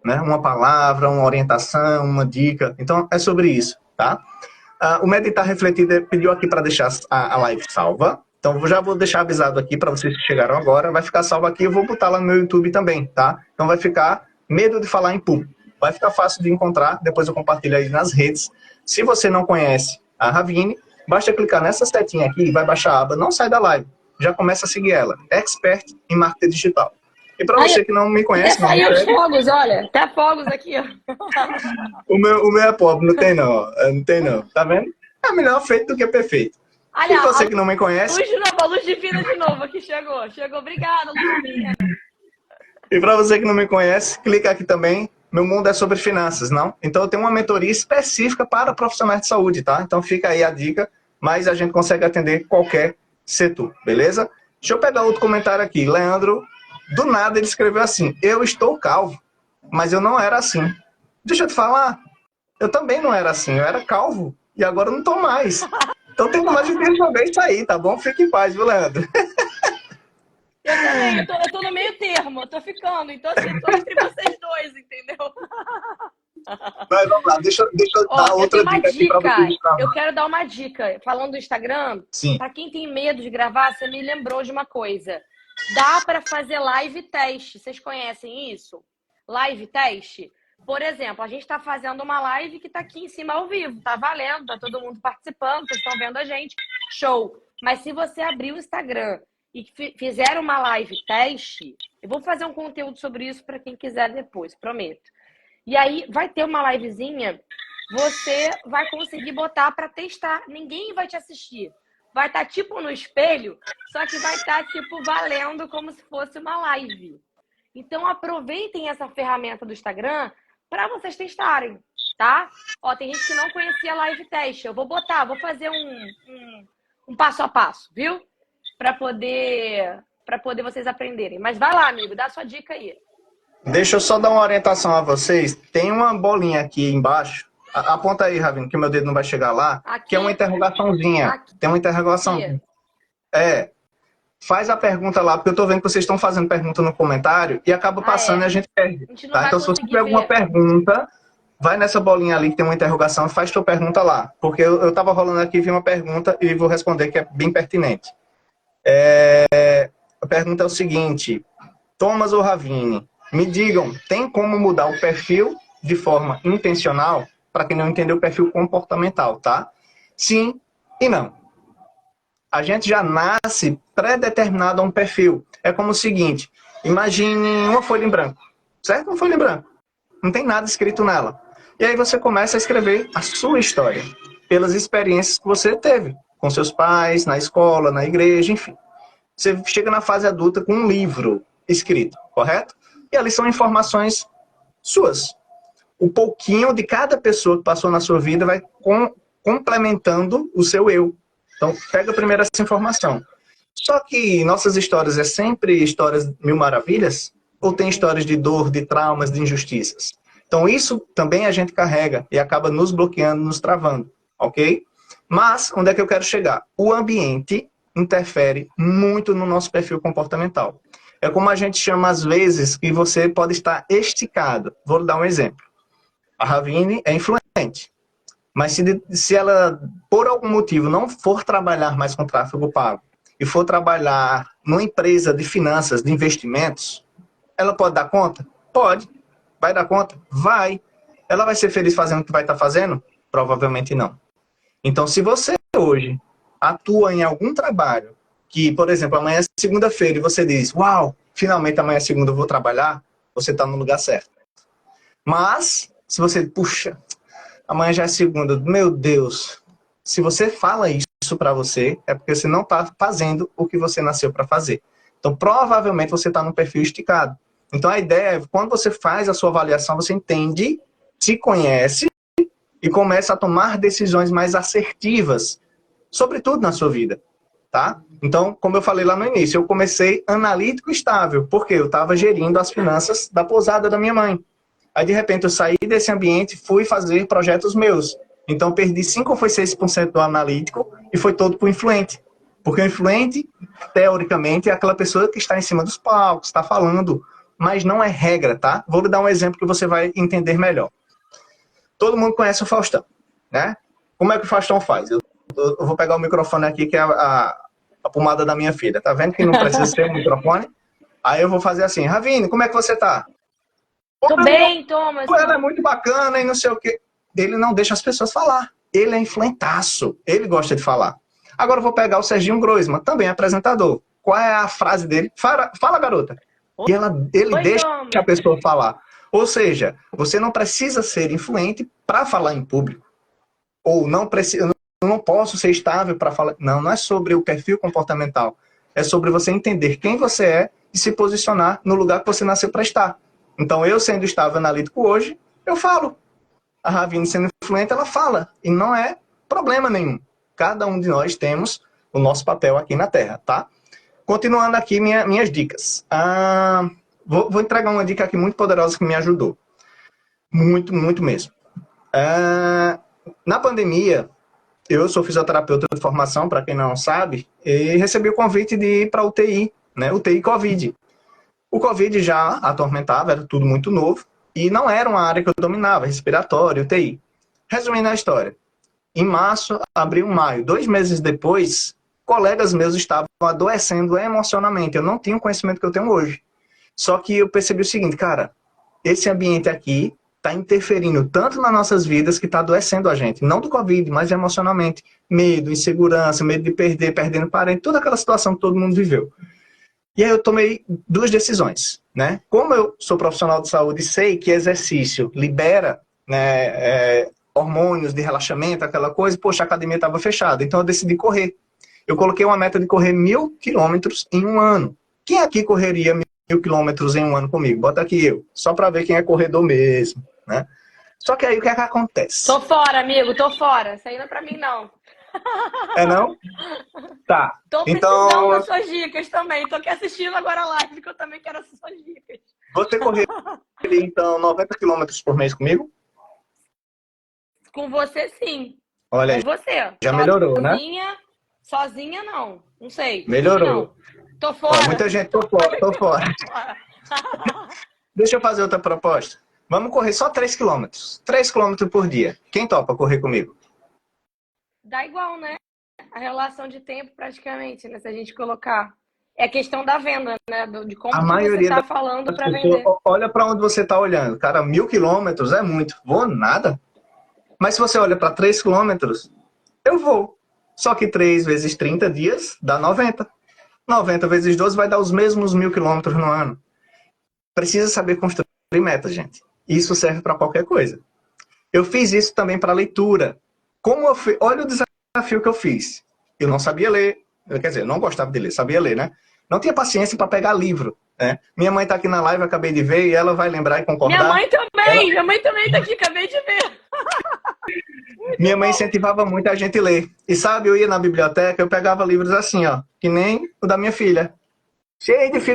Né? Uma palavra, uma orientação, uma dica. Então, é sobre isso, tá? O Meditar Refletido pediu aqui para deixar a live salva. Então, eu já vou deixar avisado aqui para vocês que chegaram agora. Vai ficar salvo aqui, eu vou botar lá no meu YouTube também, tá? Então, vai ficar medo de falar em público. Vai ficar fácil de encontrar, depois eu compartilho aí nas redes. Se você não conhece a Ravine, basta clicar nessa setinha aqui e vai baixar a aba Não Sai da Live. Já começa a seguir ela. Expert em Marketing Digital. E para você que não me conhece... Até saiu os fogos, olha. Até fogos aqui, ó. O meu é pobre, não tem não. Não tem não. Tá vendo? É melhor feito do que perfeito. Olha, e você que não me conhece... Luz de novo, a luz divina de novo aqui chegou. Chegou, obrigada, luz divina. E para você que não me conhece, clica aqui também. Meu mundo é sobre finanças, não? Então eu tenho uma mentoria específica para profissionais de saúde, tá? Então fica aí a dica, mas a gente consegue atender qualquer setor, beleza? Deixa eu pegar outro comentário aqui. Leandro, do nada ele escreveu assim, eu estou calvo, mas eu não era assim. Deixa eu te falar, eu também não era assim, eu era calvo e agora eu não estou mais. Então tem como a gente resolver isso aí, tá bom? Fique em paz, viu, Leandro? Eu também, eu tô no meio termo, eu tô ficando, então assim, tô entre vocês dois, entendeu? Mas vamos lá, deixa eu dar outra dica aqui pra vocês. Eu quero dar uma dica. Falando do Instagram, para quem tem medo de gravar, você me lembrou de uma coisa. Dá para fazer live teste. Vocês conhecem isso? Live teste? Por exemplo, a gente está fazendo uma live que está aqui em cima ao vivo. Tá valendo, tá todo mundo participando, vocês estão vendo a gente. Show! Mas se você abrir o Instagram e fizer uma live teste, eu vou fazer um conteúdo sobre isso para quem quiser depois, prometo. E aí vai ter uma livezinha, você vai conseguir botar para testar. Ninguém vai te assistir. Vai estar tipo no espelho, só que vai estar tipo valendo como se fosse uma live. Então aproveitem essa ferramenta do Instagram para vocês testarem, tá? Ó, tem gente que não conhecia live teste. Eu vou fazer um passo a passo, viu? Para poder vocês aprenderem. Mas vai lá, amigo, dá a sua dica aí. Deixa eu só dar uma orientação a vocês. Tem uma bolinha aqui embaixo. Aponta aí, Ravine, que meu dedo não vai chegar lá. Aqui, que é uma interrogaçãozinha. Aqui. Tem uma interrogação. Faz a pergunta lá, porque eu tô vendo que vocês estão fazendo pergunta no comentário e acaba passando e a gente perde. Tá? Então, se você tiver alguma pergunta, vai nessa bolinha ali que tem uma interrogação e faz tua pergunta lá. Porque eu tava rolando aqui, vi uma pergunta e vou responder que é bem pertinente. A pergunta é o seguinte: Thomas ou Ravine, me digam, tem como mudar o perfil de forma intencional? Para quem não entendeu, o perfil comportamental, tá? Sim e não. A gente já nasce pré-determinado a um perfil. É como o seguinte, imagine uma folha em branco, certo? Uma folha em branco. Não tem nada escrito nela. E aí você começa a escrever a sua história, pelas experiências que você teve, com seus pais, na escola, na igreja, enfim. Você chega na fase adulta com um livro escrito, correto? E ali são informações suas. O pouquinho de cada pessoa que passou na sua vida vai complementando o seu eu. Então, pega primeiro essa informação. Só que nossas histórias é sempre histórias mil maravilhas? Ou tem histórias de dor, de traumas, de injustiças? Então isso também a gente carrega e acaba nos bloqueando, nos travando, ok? Mas, onde é que eu quero chegar? O ambiente interfere muito no nosso perfil comportamental. É como a gente chama às vezes que você pode estar esticado. Vou lhe dar um exemplo. A Ravine é influente. Mas se ela, por algum motivo, não for trabalhar mais com tráfego pago e for trabalhar numa empresa de finanças, de investimentos, ela pode dar conta? Pode. Vai dar conta? Vai. Ela vai ser feliz fazendo o que vai estar fazendo? Provavelmente não. Então, se você hoje atua em algum trabalho que, por exemplo, amanhã é segunda-feira e você diz, uau, finalmente amanhã é segunda eu vou trabalhar, você está no lugar certo. Mas, se você, puxa, amanhã já é segunda, meu Deus, se você fala isso para você, é porque você não está fazendo o que você nasceu para fazer. Então, provavelmente você está no perfil esticado. Então, a ideia é, quando você faz a sua avaliação, você entende, se conhece e começa a tomar decisões mais assertivas, sobretudo na sua vida, tá? Então, como eu falei lá no início, eu comecei analítico estável, porque eu estava gerindo as finanças da pousada da minha mãe. Aí, de repente, eu saí desse ambiente e fui fazer projetos meus. Então, perdi 5 ou foi 6% do analítico e foi todo para o influente. Porque o influente, teoricamente, é aquela pessoa que está em cima dos palcos, está falando, mas não é regra, tá? Vou lhe dar um exemplo que você vai entender melhor. Todo mundo conhece o Faustão, né? Como é que o Faustão faz? Eu vou pegar o microfone aqui, que é a pomada da minha filha. Tá vendo que não precisa ser um microfone? Aí eu vou fazer assim, Ravine, como é que você tá? Tô bem, Thomas. Ela é muito bacana e não sei o quê. Ele não deixa as pessoas falar. Ele é influentaço. Ele gosta de falar. Agora eu vou pegar o Serginho Groisman, também apresentador. Qual é a frase dele? Fala garota. E ele deixa a pessoa falar. Ou seja, você não precisa ser influente para falar em público. Ou não precisa, eu não posso ser estável para falar. Não, não é sobre o perfil comportamental. É sobre você entender quem você é e se posicionar no lugar que você nasceu para estar. Então, eu sendo estável analítico hoje, eu falo. A Ravine sendo influente, ela fala. E não é problema nenhum. Cada um de nós temos o nosso papel aqui na Terra, tá? Continuando aqui minhas dicas. Vou entregar uma dica aqui muito poderosa que me ajudou. Muito, muito mesmo. Na pandemia, eu sou fisioterapeuta de formação, para quem não sabe, e recebi o convite de ir para a UTI, né? UTI Covid. O Covid já atormentava, era tudo muito novo, e não era uma área que eu dominava, respiratório, UTI. Resumindo a história, em março, abril, maio, 2 meses depois, colegas meus estavam adoecendo emocionalmente, eu não tinha o conhecimento que eu tenho hoje. Só que eu percebi o seguinte, cara, esse ambiente aqui está interferindo tanto nas nossas vidas que está adoecendo a gente, não do Covid, mas emocionalmente. Medo, insegurança, medo de perder, perdendo parente, toda aquela situação que todo mundo viveu. E aí eu tomei 2 decisões, né? Como eu sou profissional de saúde e sei que exercício libera, né, hormônios de relaxamento, aquela coisa, poxa, a academia estava fechada, então eu decidi correr. Eu coloquei uma meta de correr 1.000 quilômetros em um ano. Quem aqui correria 1.000 quilômetros em um ano comigo? Bota aqui eu, só para ver quem é corredor mesmo, né? Só que aí o que é que acontece? Tô fora, amigo, tô fora. Isso aí não é pra mim, não. É não? Tá. Tô então, precisando das suas dicas também. Tô aqui assistindo agora a live, que eu também quero as suas dicas. Você correria, então, 90 quilômetros por mês comigo? Com você, sim. Olha aí, com você. já melhorou, né? Sozinha, não. Não sei. Melhorou. Não. Tô fora. Ó, muita gente, tô fora. Deixa eu fazer outra proposta. Vamos correr só 3 quilômetros. 3 quilômetros por dia. Quem topa correr comigo? Dá igual, né? A relação de tempo, praticamente, né? Se a gente colocar. É questão da venda, né? De como A maioria você tá falando para vender. Olha para onde você tá olhando. Cara, 1.000 quilômetros é muito. Vou nada. Mas se você olha para 3 quilômetros, eu vou. Só que 3 vezes 30 dias dá 90. 90 vezes 12 vai dar os mesmos 1.000 quilômetros no ano. Precisa saber construir metas, gente. Isso serve para qualquer coisa. Eu fiz isso também para leitura. Olha o desafio que eu fiz. Eu não sabia ler. Quer dizer, eu não gostava de ler, sabia ler, né? Não tinha paciência para pegar livro. Né? Minha mãe está aqui na live, acabei de ver, e ela vai lembrar e concordar. Minha mãe também tá aqui, acabei de ver. Minha mãe incentivava muito a gente ler. E sabe, eu ia na biblioteca, eu pegava livros assim, ó, que nem o da minha filha. Cheio de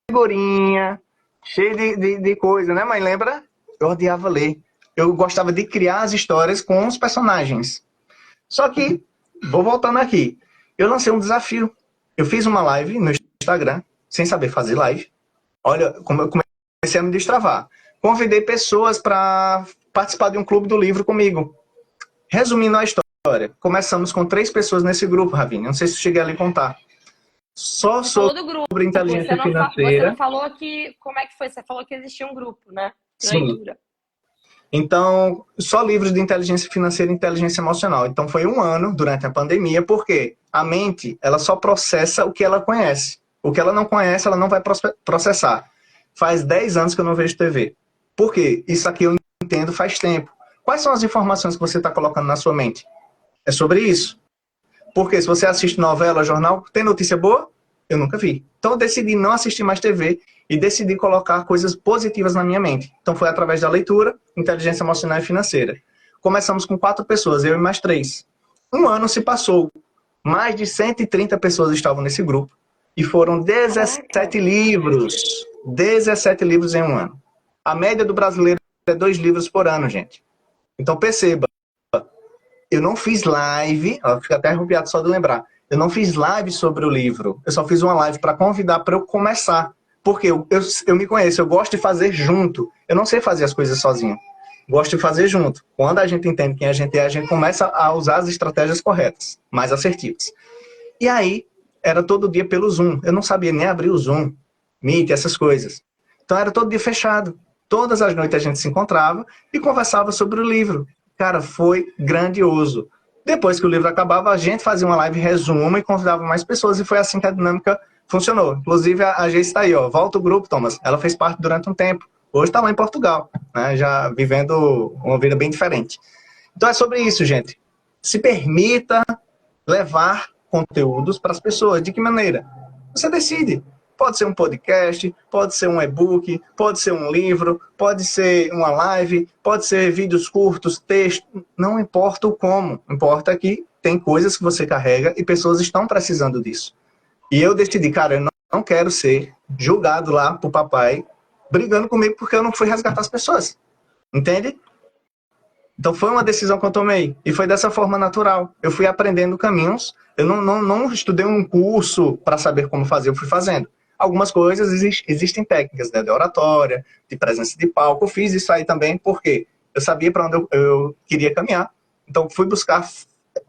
figurinha, cheio de coisa, né, mãe? Lembra? Eu odiava ler. Eu gostava de criar as histórias com os personagens. Só que, vou voltando aqui. Eu lancei um desafio. Eu fiz uma live no Instagram, sem saber fazer live. Olha, como eu comecei a me destravar. Convidei pessoas para participar de um clube do livro comigo. Resumindo a história, começamos com 3 pessoas nesse grupo, Ravine. Não sei se eu cheguei a lhe contar. Só Você falou do grupo. sobre Você inteligência você não financeira. falou que... Como é que foi? Você falou que existia um grupo, né? De Sim. leitura. Então, só livros de inteligência financeira e inteligência emocional. Então, foi um ano durante a pandemia, porque a mente, ela só processa o que ela conhece. O que ela não conhece, ela não vai processar. Faz 10 anos que eu não vejo TV. Por quê? Isso aqui eu entendo faz tempo. Quais são as informações que você está colocando na sua mente? É sobre isso. Porque se você assiste novela, jornal, tem notícia boa? Eu nunca vi. Então eu decidi não assistir mais TV e decidi colocar coisas positivas na minha mente. Então foi através da leitura, inteligência emocional e financeira. Começamos com 4 pessoas, eu e mais 3. Um ano se passou. Mais de 130 pessoas estavam nesse grupo. E foram 17 livros. 17 livros em um ano. A média do brasileiro é 2 livros por ano, gente. Então perceba, eu não fiz live, ó, fico até arrepiado só de lembrar. Eu não fiz live sobre o livro. Eu só fiz uma live para convidar para eu começar. Porque eu me conheço, eu gosto de fazer junto. Eu não sei fazer as coisas sozinho. Gosto de fazer junto. Quando a gente entende quem a gente começa a usar as estratégias corretas, mais assertivas. E aí, era todo dia pelo Zoom. Eu não sabia nem abrir o Zoom, Meet, essas coisas. Então era todo dia fechado. Todas as noites a gente se encontrava e conversava sobre o livro. Cara, foi grandioso. Depois que o livro acabava, a gente fazia uma live resumo e convidava mais pessoas, e foi assim que a dinâmica funcionou. Inclusive, a Geice está aí, ó. Volta o grupo, Thomas. Ela fez parte durante um tempo. Hoje está lá em Portugal, né? Já vivendo uma vida bem diferente. Então é sobre isso, gente. Se permita levar conteúdos para as pessoas. De que maneira? Você decide. Pode ser um podcast, pode ser um e-book, pode ser um livro, pode ser uma live, pode ser vídeos curtos, texto, não importa o como. Importa que tem coisas que você carrega e pessoas estão precisando disso. E eu decidi, cara, eu não quero ser julgado lá pro papai brigando comigo porque eu não fui resgatar as pessoas. Entende? Então foi uma decisão que eu tomei. E foi dessa forma natural. Eu fui aprendendo caminhos. Eu não estudei um curso para saber como fazer, eu fui fazendo. Algumas coisas, existem técnicas, né, de oratória, de presença de palco. Eu fiz isso aí também porque eu sabia para onde eu queria caminhar. Então fui buscar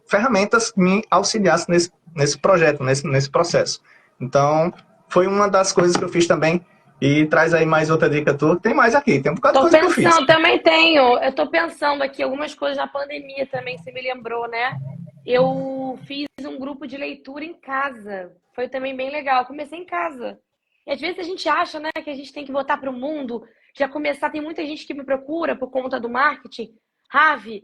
ferramentas que me auxiliassem nesse projeto, nesse processo. Então foi uma das coisas que eu fiz também. E traz aí mais outra dica tua. Tem mais aqui, tem um bocado de Tô coisa que eu fiz. pensando, também tenho. Eu tô pensando aqui algumas coisas na pandemia também, você me lembrou, né? Eu fiz um grupo de leitura em casa. Foi também bem legal. Comecei em casa. E às vezes a gente acha, né, que a gente tem que voltar para o mundo, já começar. Tem muita gente que me procura por conta do marketing. Ravi,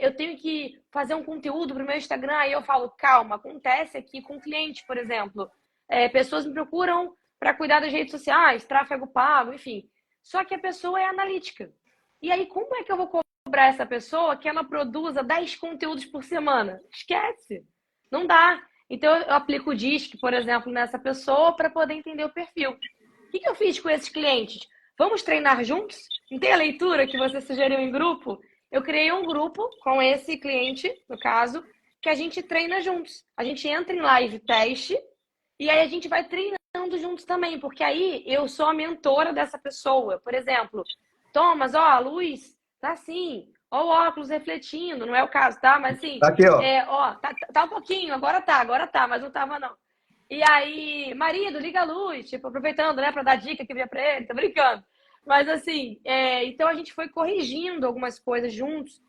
eu tenho que fazer um conteúdo para o meu Instagram. Aí eu falo, calma, acontece aqui com cliente, por exemplo. Pessoas me procuram para cuidar das redes sociais, tráfego pago, enfim. Só que a pessoa é analítica. E aí, como é que eu vou cobrar essa pessoa que ela produza 10 conteúdos por semana? Esquece. Não dá. Então, eu aplico o DISC, por exemplo, nessa pessoa para poder entender o perfil. O que eu fiz com esses clientes? Vamos treinar juntos? Não tem a leitura que você sugeriu em grupo? Eu criei um grupo com esse cliente, no caso, que a gente treina juntos. A gente entra em live teste e aí a gente vai treinando juntos também, porque aí eu sou a mentora dessa pessoa. Por exemplo, Thomas, ó, a luz tá assim, ó o óculos refletindo, não é o caso, tá? Mas assim, Tá aqui, ó. ó, tá um pouquinho, agora tá, mas não tava não. E aí, marido, liga a luz, tipo, aproveitando, né, pra dar dica que vinha pra ele, tô brincando. Mas assim, então a gente foi corrigindo algumas coisas juntos,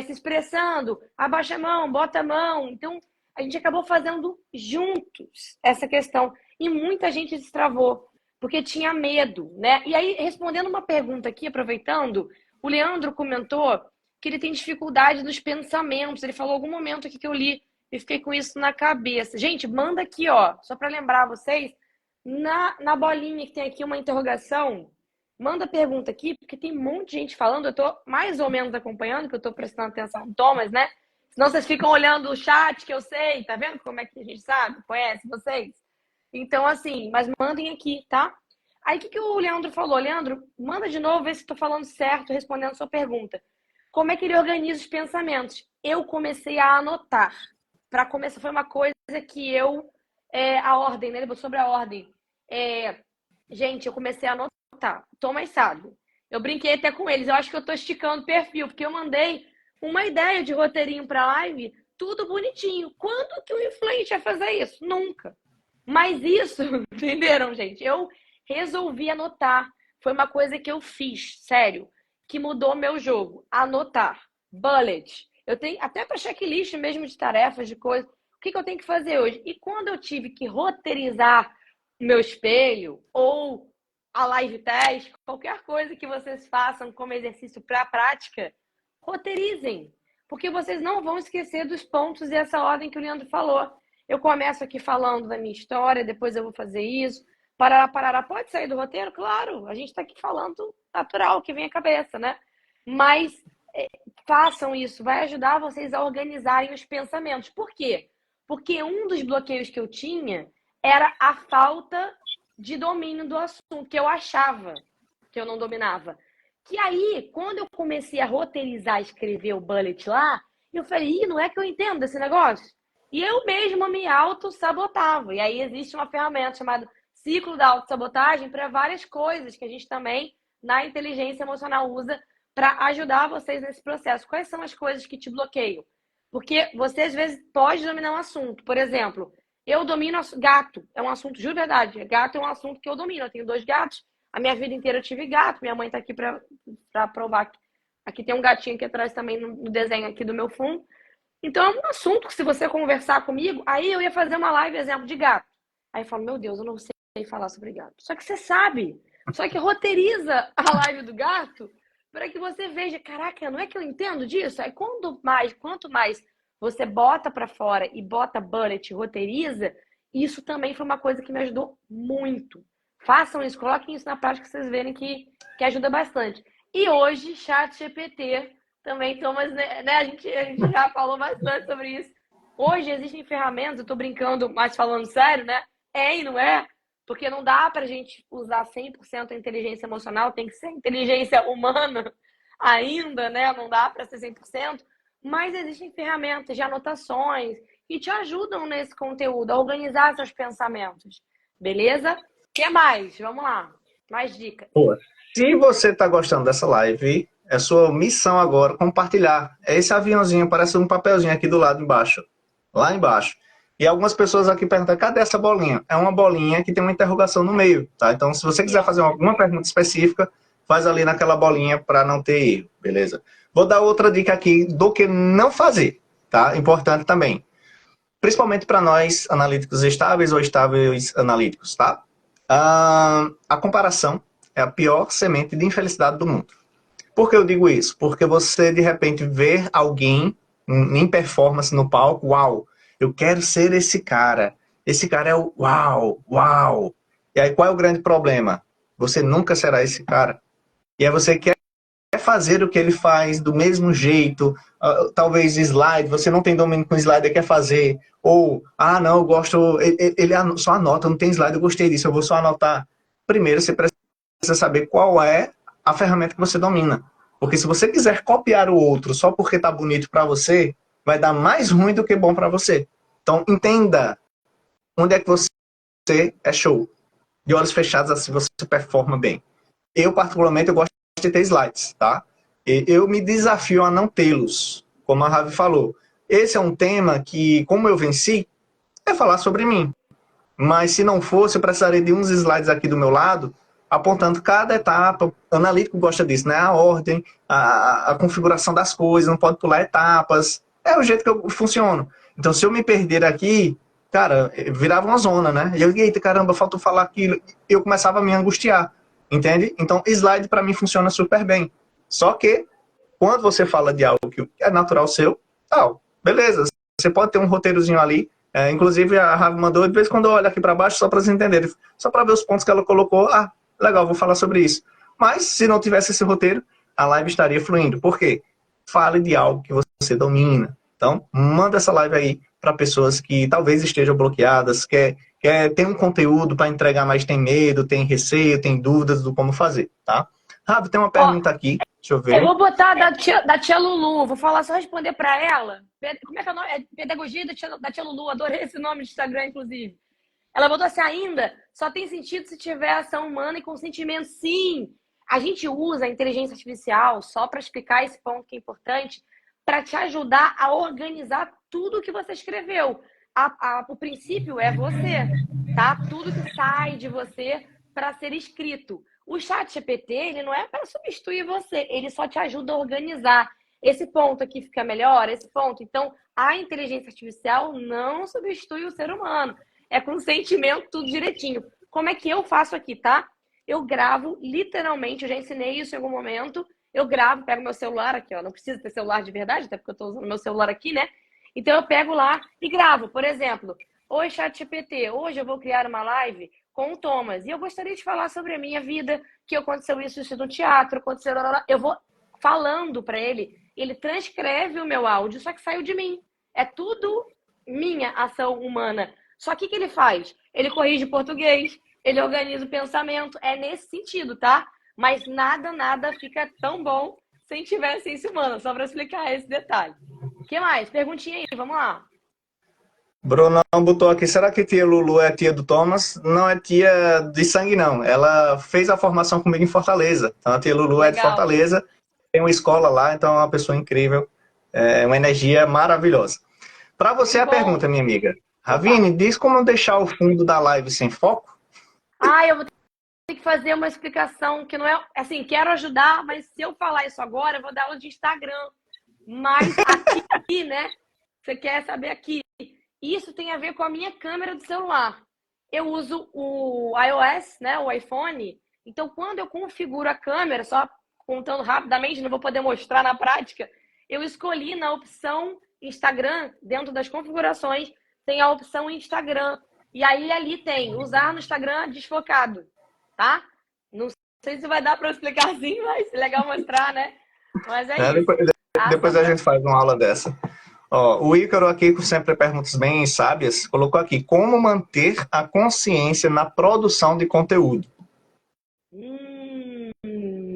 se expressando, abaixa a mão, bota a mão. Então, a gente acabou fazendo juntos essa questão. E muita gente destravou, porque tinha medo, né? E aí, respondendo uma pergunta aqui, aproveitando, o Leandro comentou que ele tem dificuldade nos pensamentos. Ele falou algum momento aqui que eu li e fiquei com isso na cabeça. Gente, manda aqui, ó, só para lembrar vocês, na bolinha que tem aqui uma interrogação, Manda pergunta aqui, porque tem um monte de gente falando. Eu tô mais ou menos acompanhando, que eu tô prestando atenção no Thomas, né? Senão vocês ficam olhando o chat, que eu sei. Tá vendo como é que a gente sabe? Conhece vocês? Então, assim, mas mandem aqui, tá? Aí, o que o Leandro falou? Leandro, manda de novo, ver se eu tô falando certo, respondendo a sua pergunta. Como é que ele organiza os pensamentos? Eu comecei a anotar. Para começar, foi uma coisa que eu... a ordem, né? Sobre a ordem. Gente, eu comecei a anotar. Thomas sabe. Eu brinquei até com eles. Eu acho que eu tô esticando o perfil, porque eu mandei uma ideia de roteirinho para live, tudo bonitinho. Quando que o influente vai fazer isso? Nunca. Mas isso, entenderam, gente? Eu resolvi anotar. Foi uma coisa que eu fiz, sério, que mudou meu jogo. Anotar. Bullet. Eu tenho até para checklist mesmo de tarefas, de coisas. O que eu tenho que fazer hoje? E quando eu tive que roteirizar o meu espelho ou a live test, qualquer coisa que vocês façam como exercício para a prática, roteirizem. Porque vocês não vão esquecer dos pontos e essa ordem que o Leandro falou. Eu começo aqui falando da minha história, depois eu vou fazer isso. Parará, pode sair do roteiro? Claro, a gente está aqui falando natural, que vem à cabeça, né? Mas façam isso, vai ajudar vocês a organizarem os pensamentos. Por quê? Porque um dos bloqueios que eu tinha era a falta de domínio do assunto, que eu achava que eu não dominava. Que aí, quando eu comecei a roteirizar, escrever o bullet lá, eu falei, não é que eu entendo desse negócio? E eu mesma me auto-sabotava. E aí existe uma ferramenta chamada ciclo da autossabotagem para várias coisas que a gente também, na inteligência emocional, usa para ajudar vocês nesse processo. Quais são as coisas que te bloqueiam? Porque você, às vezes, pode dominar um assunto. Por exemplo, eu domino gato. É um assunto, de verdade. Gato é um assunto que eu domino. Eu tenho 2 gatos. A minha vida inteira eu tive gato. Minha mãe está aqui para provar. Aqui tem um gatinho aqui atrás também no desenho aqui do meu fundo. Então, é um assunto que se você conversar comigo, aí eu ia fazer uma live, exemplo, de gato. Aí eu falo, meu Deus, eu não sei falar sobre gato. Só que você sabe. Só que roteiriza a live do gato para que você veja, caraca, não é que eu entendo disso? Aí quanto mais você bota para fora e bota bullet, roteiriza, isso também foi uma coisa que me ajudou muito. Façam isso, coloquem isso na prática, vocês verem que ajuda bastante. E hoje, ChatGPT também, Thomas, né? A gente já falou bastante sobre isso. Hoje existem ferramentas, eu tô brincando, mas falando sério, né? E não é? Porque não dá pra gente usar 100% a inteligência emocional, tem que ser inteligência humana ainda, né? Não dá para ser 100%, mas existem ferramentas de anotações que te ajudam nesse conteúdo, a organizar seus pensamentos. Beleza? O que mais? Vamos lá. Mais dicas. Boa. Se você está gostando dessa live, é sua missão agora compartilhar. É esse aviãozinho, parece um papelzinho aqui do lado embaixo. Lá embaixo. E algumas pessoas aqui perguntam, cadê essa bolinha? É uma bolinha que tem uma interrogação no meio, tá? Então, se você quiser fazer alguma pergunta específica, faz ali naquela bolinha para não ter erro, beleza? Vou dar outra dica aqui do que não fazer, tá? Importante também. Principalmente para nós, analíticos estáveis ou estáveis analíticos, tá? A comparação é a pior semente de infelicidade do mundo. Por que eu digo isso? Porque você, de repente, vê alguém em performance no palco, uau, eu quero ser esse cara. Esse cara é o uau. E aí, qual é o grande problema? Você nunca será esse cara. E aí você quer fazer o que ele faz do mesmo jeito, talvez slide, você não tem domínio com slide e quer fazer. Ou, não, eu gosto, ele só anota, não tem slide, eu gostei disso, eu vou só anotar. Primeiro, você precisa saber qual é a ferramenta que você domina. Porque se você quiser copiar o outro só porque está bonito para você, vai dar mais ruim do que bom para você. Então, entenda onde é que você é show. De olhos fechados, assim você performa bem. Eu, particularmente, eu gosto de ter slides, tá? Eu me desafio a não tê-los, como a Ravi falou. Esse é um tema que, como eu venci, é falar sobre mim. Mas se não fosse, eu precisaria de uns slides aqui do meu lado, apontando cada etapa. O analítico gosta disso, né? A ordem, a configuração das coisas, não pode pular etapas. É o jeito que eu funciono. Então, se eu me perder aqui, cara, virava uma zona, né? E eu, eita, caramba, faltou falar aquilo. Eu começava a me angustiar, entende? Então, slide para mim funciona super bem. Só que, quando você fala de algo que é natural seu, tal, beleza. Você pode ter um roteirozinho ali. Inclusive, a Ravi mandou, de vez em quando eu olho aqui para baixo, só para vocês entenderem. Só para ver os pontos que ela colocou. Legal, vou falar sobre isso. Mas se não tivesse esse roteiro, a live estaria fluindo. Por quê? Fale de algo que você domina. Então, manda essa live aí para pessoas que talvez estejam bloqueadas, tem um conteúdo para entregar, mas tem medo, tem receio, tem dúvidas do como fazer, tá? Rabi, tem uma Ó, pergunta aqui, deixa eu eu ver. vou botar da tia Lulu, vou falar só responder para ela. Como é que é o nome? É Pedagogia da tia Lulu, adorei esse nome de Instagram, inclusive. Ela botou assim, ainda só tem sentido se tiver ação humana e consentimento. Sim, a gente usa a inteligência artificial, só para explicar esse ponto que é importante, para te ajudar a organizar tudo que você escreveu. O princípio é você, tá? Tudo que sai de você para ser escrito. O chat GPT, ele não é para substituir você, ele só te ajuda a organizar. Esse ponto aqui fica melhor, esse ponto. Então, a inteligência artificial não substitui o ser humano. É com sentimento, tudo direitinho. Como é que eu faço aqui, tá? Eu gravo, literalmente, eu já ensinei isso em algum momento. Eu gravo, pego meu celular aqui, ó. Não precisa ter celular de verdade, até porque eu tô usando meu celular aqui, né? Então eu pego lá e gravo. Por exemplo, oi, ChatGPT, hoje eu vou criar uma live com o Thomas. E eu gostaria de falar sobre a minha vida, que aconteceu isso no teatro, aconteceu... Eu vou falando para ele transcreve o meu áudio, só que saiu de mim. É tudo minha ação humana. Só que o que ele faz? Ele corrige português, ele organiza o pensamento. É nesse sentido, tá? Mas nada fica tão bom sem tiver ciência humana, só para explicar esse detalhe. O que mais? Perguntinha aí, vamos lá. Bruno botou aqui, será que tia Lulu é a tia do Thomas? Não é tia de sangue, não. Ela fez a formação comigo em Fortaleza. Então a tia Lulu é de Legal. Fortaleza, tem uma escola lá, então é uma pessoa incrível, é uma energia maravilhosa. Para você Que a bom. pergunta, minha amiga. Opa. Ravine, diz como deixar o fundo da live sem foco? Ah, eu vou ter que fazer uma explicação que não é... Assim, quero ajudar, mas se eu falar isso agora, eu vou dar aula de Instagram. Mas aqui, né? Você quer saber aqui. Isso tem a ver com a minha câmera do celular. Eu uso o iOS, né, o iPhone. Então, quando eu configuro a câmera, só contando rapidamente, não vou poder mostrar na prática, eu escolhi na opção Instagram, dentro das configurações, tem a opção Instagram. E aí ali tem usar no Instagram desfocado, tá? Não sei se vai dar para explicar assim, mas é legal mostrar, né? Mas é É, isso. Tá? Só depois a para... gente faz uma aula dessa. Ó, o Ícaro aqui, com sempre perguntas bem sábias, colocou aqui, como manter a consciência na produção de conteúdo?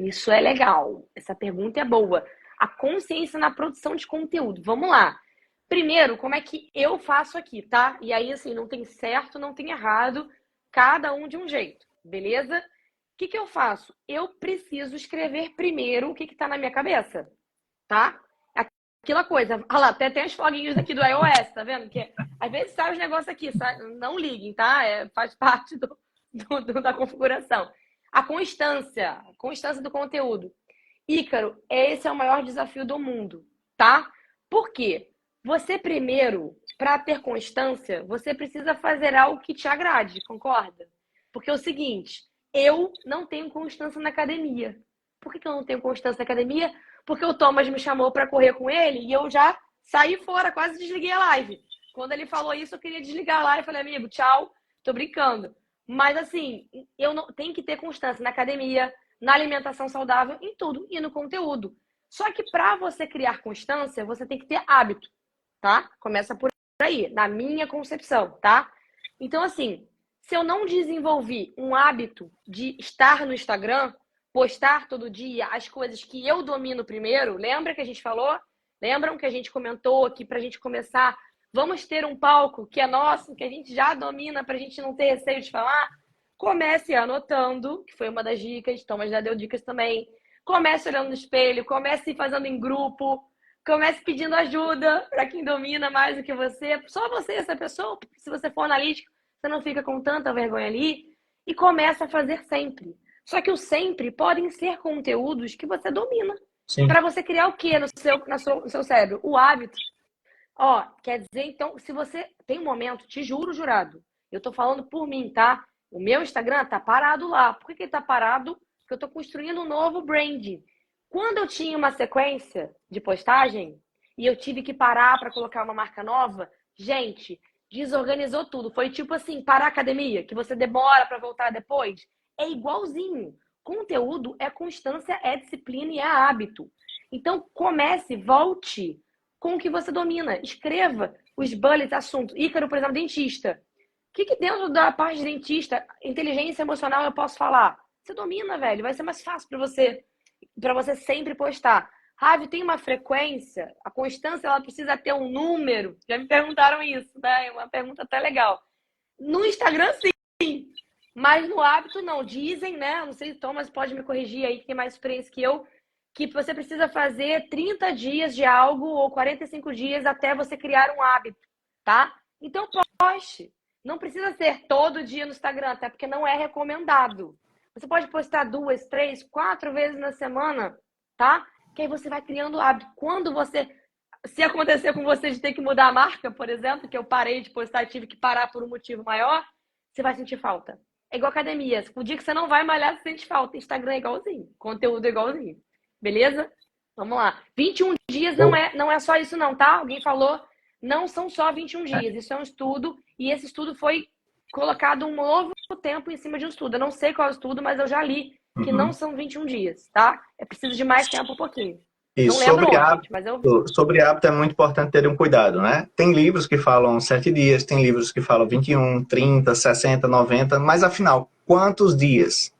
Isso é legal. Essa pergunta é boa. A consciência na produção de conteúdo. Vamos lá. Primeiro, como é que eu faço aqui, tá? E aí, assim, não tem certo, não tem errado, cada um de um jeito, beleza? O que eu faço? Eu preciso escrever primeiro o que está na minha cabeça, tá? Aquela coisa. Olha lá, até tem as foguinhos aqui do iOS, tá vendo? Que às vezes sai os negócios aqui, não liguem, tá? Faz parte da configuração. A constância do conteúdo. Ícaro, esse é o maior desafio do mundo, tá? Por quê? Você primeiro, para ter constância, você precisa fazer algo que te agrade, concorda? Porque é o seguinte, eu não tenho constância na academia. Por que eu não tenho constância na academia? Porque o Thomas me chamou para correr com ele e eu já saí fora, quase desliguei a live. Quando ele falou isso, eu queria desligar a live. Eu falei, amigo, tchau, tô brincando. Mas assim, eu não tenho que ter constância na academia, na alimentação saudável, em tudo e no conteúdo. Só que para você criar constância, você tem que ter hábito, tá? Começa por aí, na minha concepção, tá? Então, assim, se eu não desenvolvi um hábito de estar no Instagram, postar todo dia as coisas que eu domino primeiro, lembra que a gente falou? Lembram que a gente comentou aqui para a gente começar? Vamos ter um palco que é nosso, que a gente já domina para a gente não ter receio de falar? Comece anotando, que foi uma das dicas, Thomas já deu dicas também. Comece olhando no espelho, comece fazendo em grupo, comece pedindo ajuda para quem domina mais do que você. Só você, essa pessoa, se você for analítico, você não fica com tanta vergonha ali. E começa a fazer sempre. Só que o sempre podem ser conteúdos que você domina. Sim. Para você criar o quê no seu cérebro? O hábito. Ó, quer dizer, então, se você tem um momento, te juro, jurado, eu tô falando por mim, tá? O meu Instagram tá parado lá. Por que ele tá parado? Porque eu tô construindo um novo brand. Quando eu tinha uma sequência de postagem e eu tive que parar para colocar uma marca nova, gente, desorganizou tudo. Foi tipo assim, parar a academia, que você demora para voltar depois. É igualzinho. Conteúdo é constância, é disciplina e é hábito. Então, volte com o que você domina. Escreva os bullets, assuntos. Ícaro, por exemplo, dentista. O que dentro da parte de dentista, inteligência emocional, eu posso falar? Você domina, velho. Vai ser mais fácil para você sempre postar. Ravi, tem uma frequência? A constância, ela precisa ter um número? Já me perguntaram isso, né? É uma pergunta até legal. No Instagram, sim. Mas no hábito, não. Dizem, né? Não sei se Thomas pode me corrigir aí, que tem mais experiência que eu, que você precisa fazer 30 dias de algo ou 45 dias até você criar um hábito, tá? Então, poste. Não precisa ser todo dia no Instagram, até porque não é recomendado. Você pode postar 2, 3, 4 vezes na semana, tá? Que aí você vai criando hábito. Se acontecer com você de ter que mudar a marca, por exemplo, que eu parei de postar e tive que parar por um motivo maior, você vai sentir falta. É igual academia. O dia que você não vai malhar, você sente falta. Instagram é igualzinho. Conteúdo é igualzinho. Beleza? Vamos lá. 21 dias não é só isso não, tá? Alguém falou, não são só 21 dias. Isso é um estudo e esse estudo foi colocado um novo tempo em cima de um estudo. Eu não sei qual é o estudo, mas eu já li que não são 21 dias, tá? É preciso de mais tempo um pouquinho. E não lembro onde, gente, mas eu vi. Sobre hábito é muito importante ter um cuidado, né? Tem livros que falam 7 dias, tem livros que falam 21, 30, 60, 90, mas afinal, quantos dias?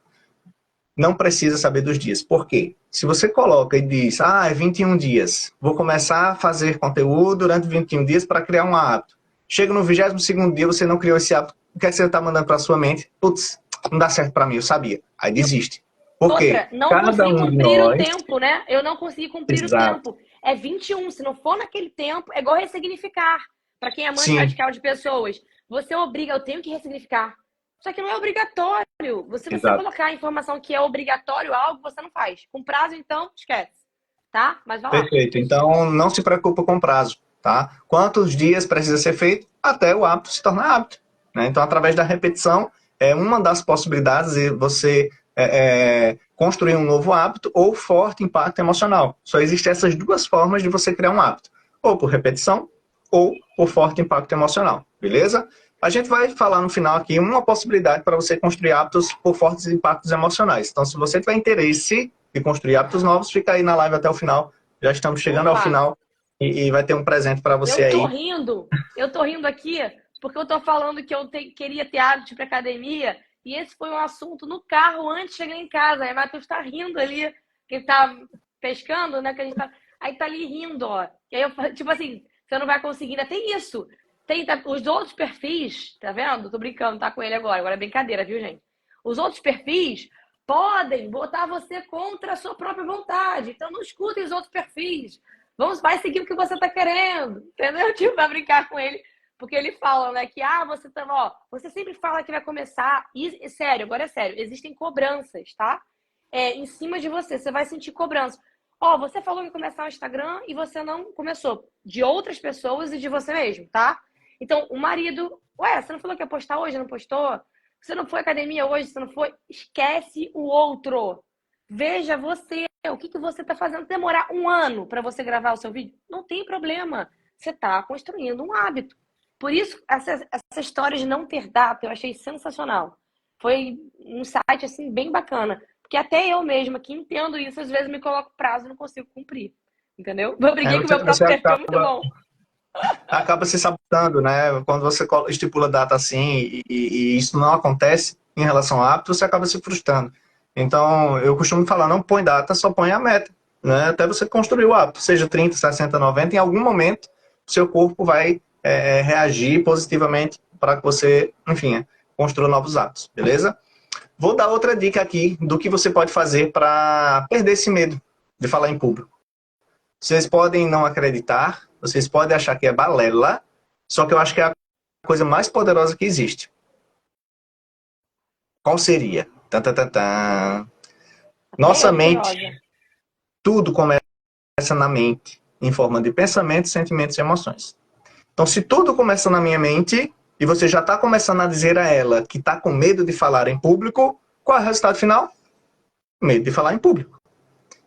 Não precisa saber dos dias. Por quê? Se você coloca e diz, é 21 dias, vou começar a fazer conteúdo durante 21 dias para criar um hábito. Chega no 22º dia, você não criou esse hábito, o que é que você está mandando para a sua mente? Putz, não dá certo para mim, eu sabia. Aí desiste. Porque outra, não consegui cumprir o tempo, né? Eu não consegui cumprir o tempo. É 21. Se não for naquele tempo, é igual ressignificar. Para quem é mãe radical de pessoas, você obriga, eu tenho que ressignificar. Só que não é obrigatório. Você colocar a informação que é obrigatório algo, você não faz. Com prazo, então, esquece. Tá? Mas vai lá. Perfeito. Então, não se preocupa com prazo, tá? Quantos dias precisa ser feito até o hábito se tornar hábito, né? Então, através da repetição, é uma das possibilidades de você construir um novo hábito ou forte impacto emocional. Só existem essas duas formas de você criar um hábito. Ou por repetição, ou por forte impacto emocional. Beleza? A gente vai falar no final aqui uma possibilidade para você construir hábitos por fortes impactos emocionais. Então, se você tiver interesse de construir hábitos novos, fica aí na live até o final. Já estamos chegando ao final e vai ter um presente para você aí. Eu tô rindo aqui porque eu tô falando que eu queria ter hábito para academia e esse foi um assunto no carro antes de chegar em casa. Aí o Matheus tá rindo ali, que ele tá pescando, né? Que a gente tá... Aí tá ali rindo, ó. E aí eu, tipo assim, você não vai conseguir, ainda tem isso. Tem os outros perfis, tá vendo? Tô brincando, tá com ele agora é brincadeira, viu, gente? Os outros perfis podem botar você contra a sua própria vontade. Então não escutem os outros perfis. Vai seguir o que você tá querendo, entendeu? Tipo, vai brincar com ele, porque ele fala, né, que você sempre fala que vai começar, e sério, agora é sério, existem cobranças, tá? Em cima de você vai sentir cobrança. Você falou que ia começar o Instagram e você não começou, de outras pessoas e de você mesmo, tá? Então, o marido, você não falou que ia postar hoje, não postou? Você não foi à academia hoje, você não foi? Esquece o outro. Veja você, o que você está fazendo. Demorar 1 ano para você gravar o seu vídeo, não tem problema. Você está construindo um hábito. Por isso, essa história de não ter data, eu achei sensacional. Foi um site, assim, bem bacana. Porque até eu mesma, que entendo isso, às vezes me coloco prazo e não consigo cumprir. Entendeu? Eu briguei com o meu próprio perfil, é muito bom. Acaba se sabotando, né? Quando você estipula data assim e isso não acontece em relação ao hábito, você acaba se frustrando. Então, eu costumo falar, não põe data, só põe a meta, né? Até você construir o hábito, seja 30, 60, 90, em algum momento, seu corpo vai reagir positivamente para que você, enfim, construa novos hábitos, beleza? Vou dar outra dica aqui do que você pode fazer para perder esse medo de falar em público. Vocês podem não acreditar, vocês podem achar que é balela, só que eu acho que é a coisa mais poderosa que existe. Qual seria? Nossa mente, tudo começa na mente, em forma de pensamentos, sentimentos e emoções. Então, se tudo começa na minha mente, e você já está começando a dizer a ela que está com medo de falar em público, qual é o resultado final? Medo de falar em público.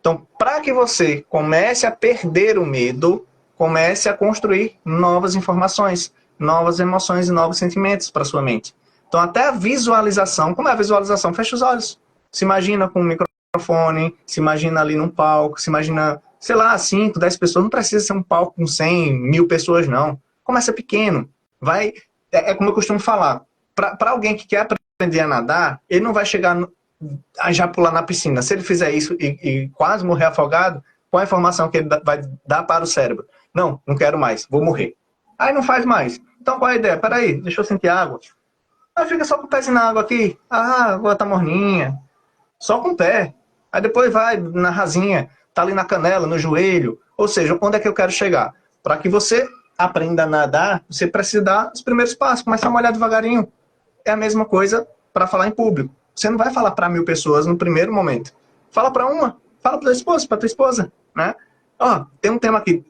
Então, para que você comece a perder o medo, comece a construir novas informações, novas emoções e novos sentimentos para sua mente. Então, até a visualização. Como é a visualização? Fecha os olhos. Se imagina com um microfone, se imagina ali num palco, se imagina, sei lá, 5, 10 pessoas. Não precisa ser um palco com 100, 1000 pessoas, não. Começa pequeno. Vai, é como eu costumo falar. Para alguém que quer aprender a nadar, ele não vai chegar a já pular na piscina. Se ele fizer isso e quase morrer afogado, qual a informação que ele vai dar para o cérebro? Não, não quero mais, vou morrer. Aí não faz mais. Então qual a ideia? Peraí, deixa eu sentir água. Aí fica só com o pezinho na água aqui. Ah, a água tá morninha. Só com o pé. Aí depois vai na rasinha, tá ali na canela, no joelho. Ou seja, onde é que eu quero chegar? Para que você aprenda a nadar, você precisa dar os primeiros passos, começar a molhar devagarinho. É a mesma coisa para falar em público. Você não vai falar para 1000 pessoas no primeiro momento. Fala para uma. Fala para tua esposa, para tua esposa, né? Ó, tem um tema aqui.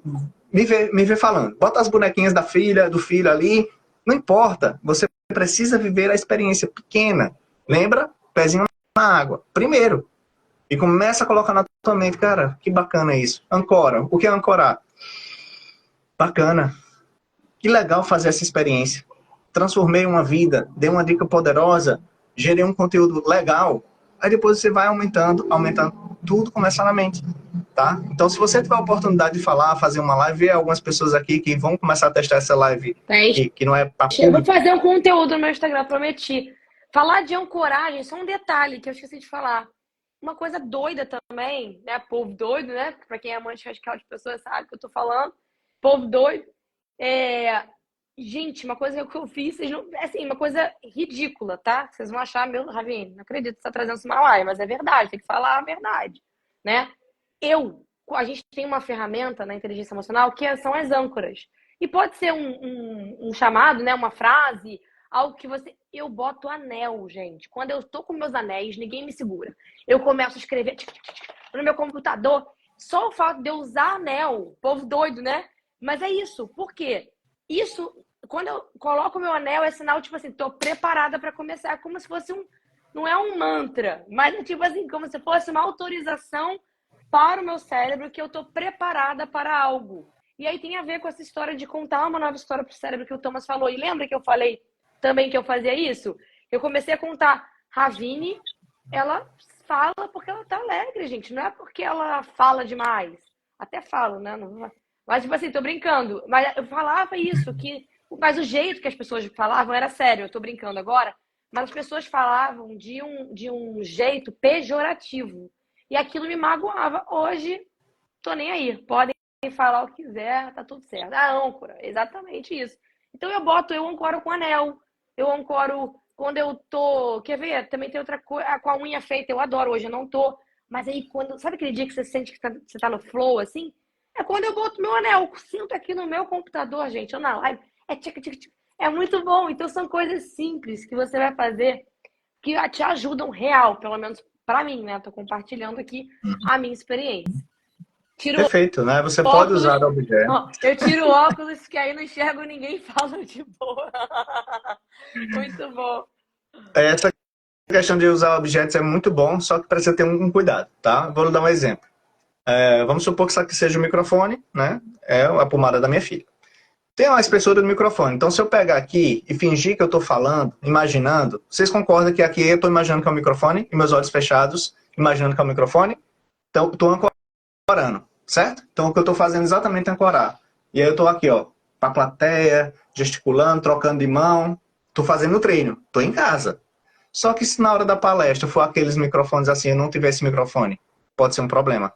Me vê falando. Bota as bonequinhas da filha, do filho ali. Não importa. Você precisa viver a experiência pequena. Lembra? Pezinho na água. Primeiro. E começa a colocar na tua mente, cara, que bacana isso. Ancora. O que é ancorar? Bacana. Que legal fazer essa experiência. Transformei uma vida, dei uma dica poderosa, gerei um conteúdo legal. Aí depois você vai aumentando, aumentando. Tudo começa na mente, tá? Então, se você tiver a oportunidade de falar, fazer uma live, ver algumas pessoas aqui que vão começar a testar essa live, que não é para Eu vou público. fazer um conteúdo no meu Instagram, prometi. Falar de ancoragem, só um detalhe que eu esqueci de falar. Uma coisa doida também, né? Povo doido, né? Pra quem é amante radical de pessoas sabe o que eu tô falando. Povo doido. Gente, uma coisa que eu fiz, vocês não... assim, uma coisa ridícula, tá? Vocês vão achar, meu, Ravine, não acredito que você tá trazendo isso uma live, mas é verdade, tem que falar a verdade, né? A gente tem uma ferramenta na inteligência emocional que são as âncoras. E pode ser um chamado, né? Uma frase, algo que você... Eu boto anel, gente. Quando eu tô com meus anéis, ninguém me segura. Eu começo a escrever no meu computador. Só o fato de eu usar anel, povo doido, né? Mas é isso. Por quê? Isso, quando eu coloco o meu anel, é sinal, tipo assim, tô preparada para começar. É como se fosse não é um mantra, mas é tipo assim, como se fosse uma autorização para o meu cérebro que eu tô preparada para algo. E aí tem a ver com essa história de contar uma nova história pro cérebro que o Thomas falou. E lembra que eu falei também que eu fazia isso? Eu comecei a contar. Ravine, ela fala porque ela tá alegre, gente. Não é porque ela fala demais. Até falo, né? Mas, tipo assim, tô brincando. Mas eu falava isso, mas o jeito que as pessoas falavam era sério. Eu tô brincando agora. Mas as pessoas falavam de um jeito pejorativo. E aquilo me magoava. Hoje, tô nem aí. Podem falar o que quiser, tá tudo certo. A âncora, exatamente isso. Então eu ancoro com anel. Eu ancoro quando eu tô... Quer ver? Também tem outra coisa. Com a unha feita, eu adoro. Hoje eu não tô. Mas aí, sabe aquele dia que você sente que você tá no flow, assim? É quando eu boto meu anel. Sinto aqui no meu computador, gente. Eu na live. É muito bom. Então são coisas simples que você vai fazer que te ajudam real. Pelo menos pra mim, né? Tô compartilhando aqui a minha experiência. Perfeito, né? Você pode Óculos, usar o objeto. eu tiro o óculos que aí não enxergo ninguém e falo de boa. Muito bom. Essa questão de usar objetos é muito bom, só que precisa ter um cuidado, tá? Vou dar um exemplo. Vamos supor que isso aqui seja o microfone, né? É a pomada da minha filha. Tem uma espessura do microfone. Então, se eu pegar aqui e fingir que eu estou falando, imaginando, vocês concordam que aqui eu estou imaginando que é o microfone e meus olhos fechados, imaginando que é o microfone? Então, estou ancorando, certo? Então, o que eu estou fazendo exatamente é ancorar. E aí eu estou aqui, ó, para a plateia, gesticulando, trocando de mão. Estou fazendo treino. Estou em casa. Só que se na hora da palestra for aqueles microfones assim, eu não tiver esse microfone, pode ser um problema.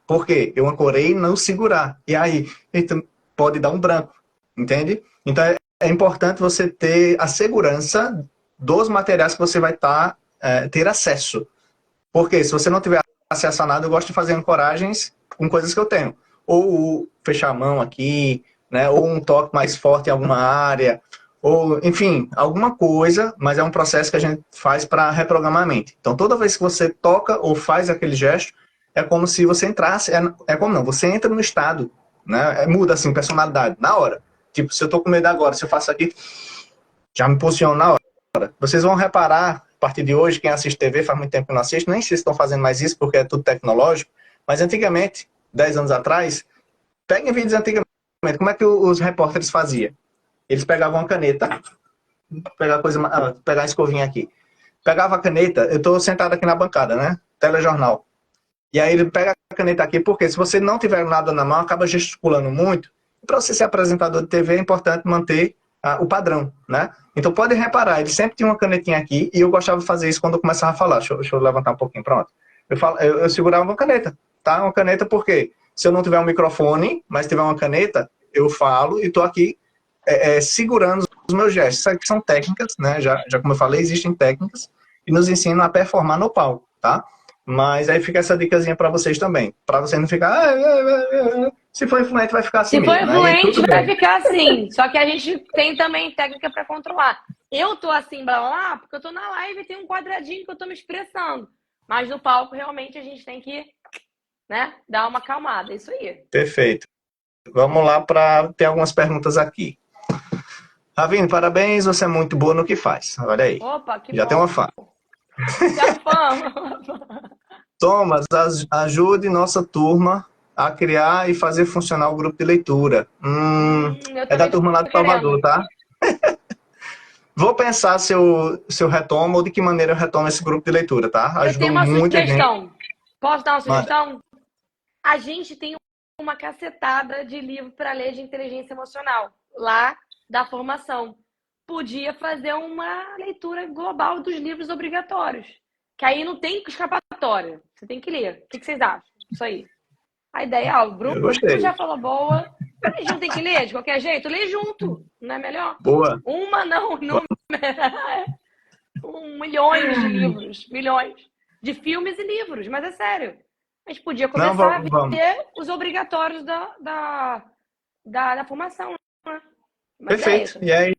Por quê? Eu ancorei e não segurar. E aí, então, pode dar um branco. Entende? Então, é importante você ter a segurança dos materiais que você vai ter acesso. Porque se você não tiver acesso a nada, eu gosto de fazer ancoragens com coisas que eu tenho. Ou fechar a mão aqui, né? Ou um toque mais forte em alguma área. Ou, enfim, alguma coisa, mas é um processo que a gente faz para reprogramar a mente. Então, toda vez que você toca ou faz aquele gesto, é como se você entrasse... como não? Você entra no estado, né? Muda, assim, personalidade, na hora. Tipo, se eu tô com medo agora, se eu faço aqui, já me posiciono na hora. Vocês vão reparar, a partir de hoje, quem assiste TV faz muito tempo que não assiste, nem sei se estão fazendo mais isso, porque é tudo tecnológico, mas antigamente, 10 anos atrás, peguem vídeos antigamente, como é que os repórteres faziam? Eles pegavam uma caneta, pegar a escovinha aqui, pegava a caneta, eu estou sentado aqui na bancada, né? Telejornal. E aí ele pega a caneta aqui, porque se você não tiver nada na mão, acaba gesticulando muito. Para você ser apresentador de TV é importante manter o padrão, né? Então pode reparar, ele sempre tinha uma canetinha aqui e eu gostava de fazer isso quando eu começava a falar. Deixa eu levantar um pouquinho, pronto. Eu segurava uma caneta, tá? Uma caneta porque se eu não tiver um microfone, mas tiver uma caneta, eu falo e estou aqui segurando os meus gestos. Isso aqui são técnicas, né? Já como eu falei, existem técnicas e nos ensinam a performar no palco, tá? Mas aí fica essa dicasinha para vocês também. Para você não ficar... se for influente, vai ficar assim mesmo. Se for influente, né? vai ficar assim. Só que a gente tem também técnica para controlar. Eu tô assim, blá, blá, blá, porque eu tô na live e tem um quadradinho que eu tô me expressando. Mas no palco, realmente, a gente tem que, né, dar uma acalmada. É isso aí. Perfeito. Vamos lá para ter algumas perguntas aqui. Ravine, parabéns, você é muito boa no que faz. Olha aí. Opa, que já bom. tem uma fã. Já fã. Thomas, ajude nossa turma a criar e fazer funcionar o grupo de leitura. É da turma lá de Salvador, tá? Vou pensar se eu retomo ou de que maneira eu retomo esse grupo de leitura, tá? Eu tenho uma sugestão. Posso dar uma sugestão? A gente tem uma cacetada de livro para ler de inteligência emocional lá da formação. Podia fazer uma leitura global dos livros obrigatórios. Que aí não tem escapatória. Você tem que ler. O que vocês acham? Isso aí. A ideia, o Bruno já falou boa. A gente não tem que ler de qualquer jeito? Lê junto. Não é melhor? Boa. Uma não. Milhões de livros. Milhões. De filmes e livros. Mas é sério. A gente podia começar a ver os obrigatórios da formação. Né? Perfeito. E aí,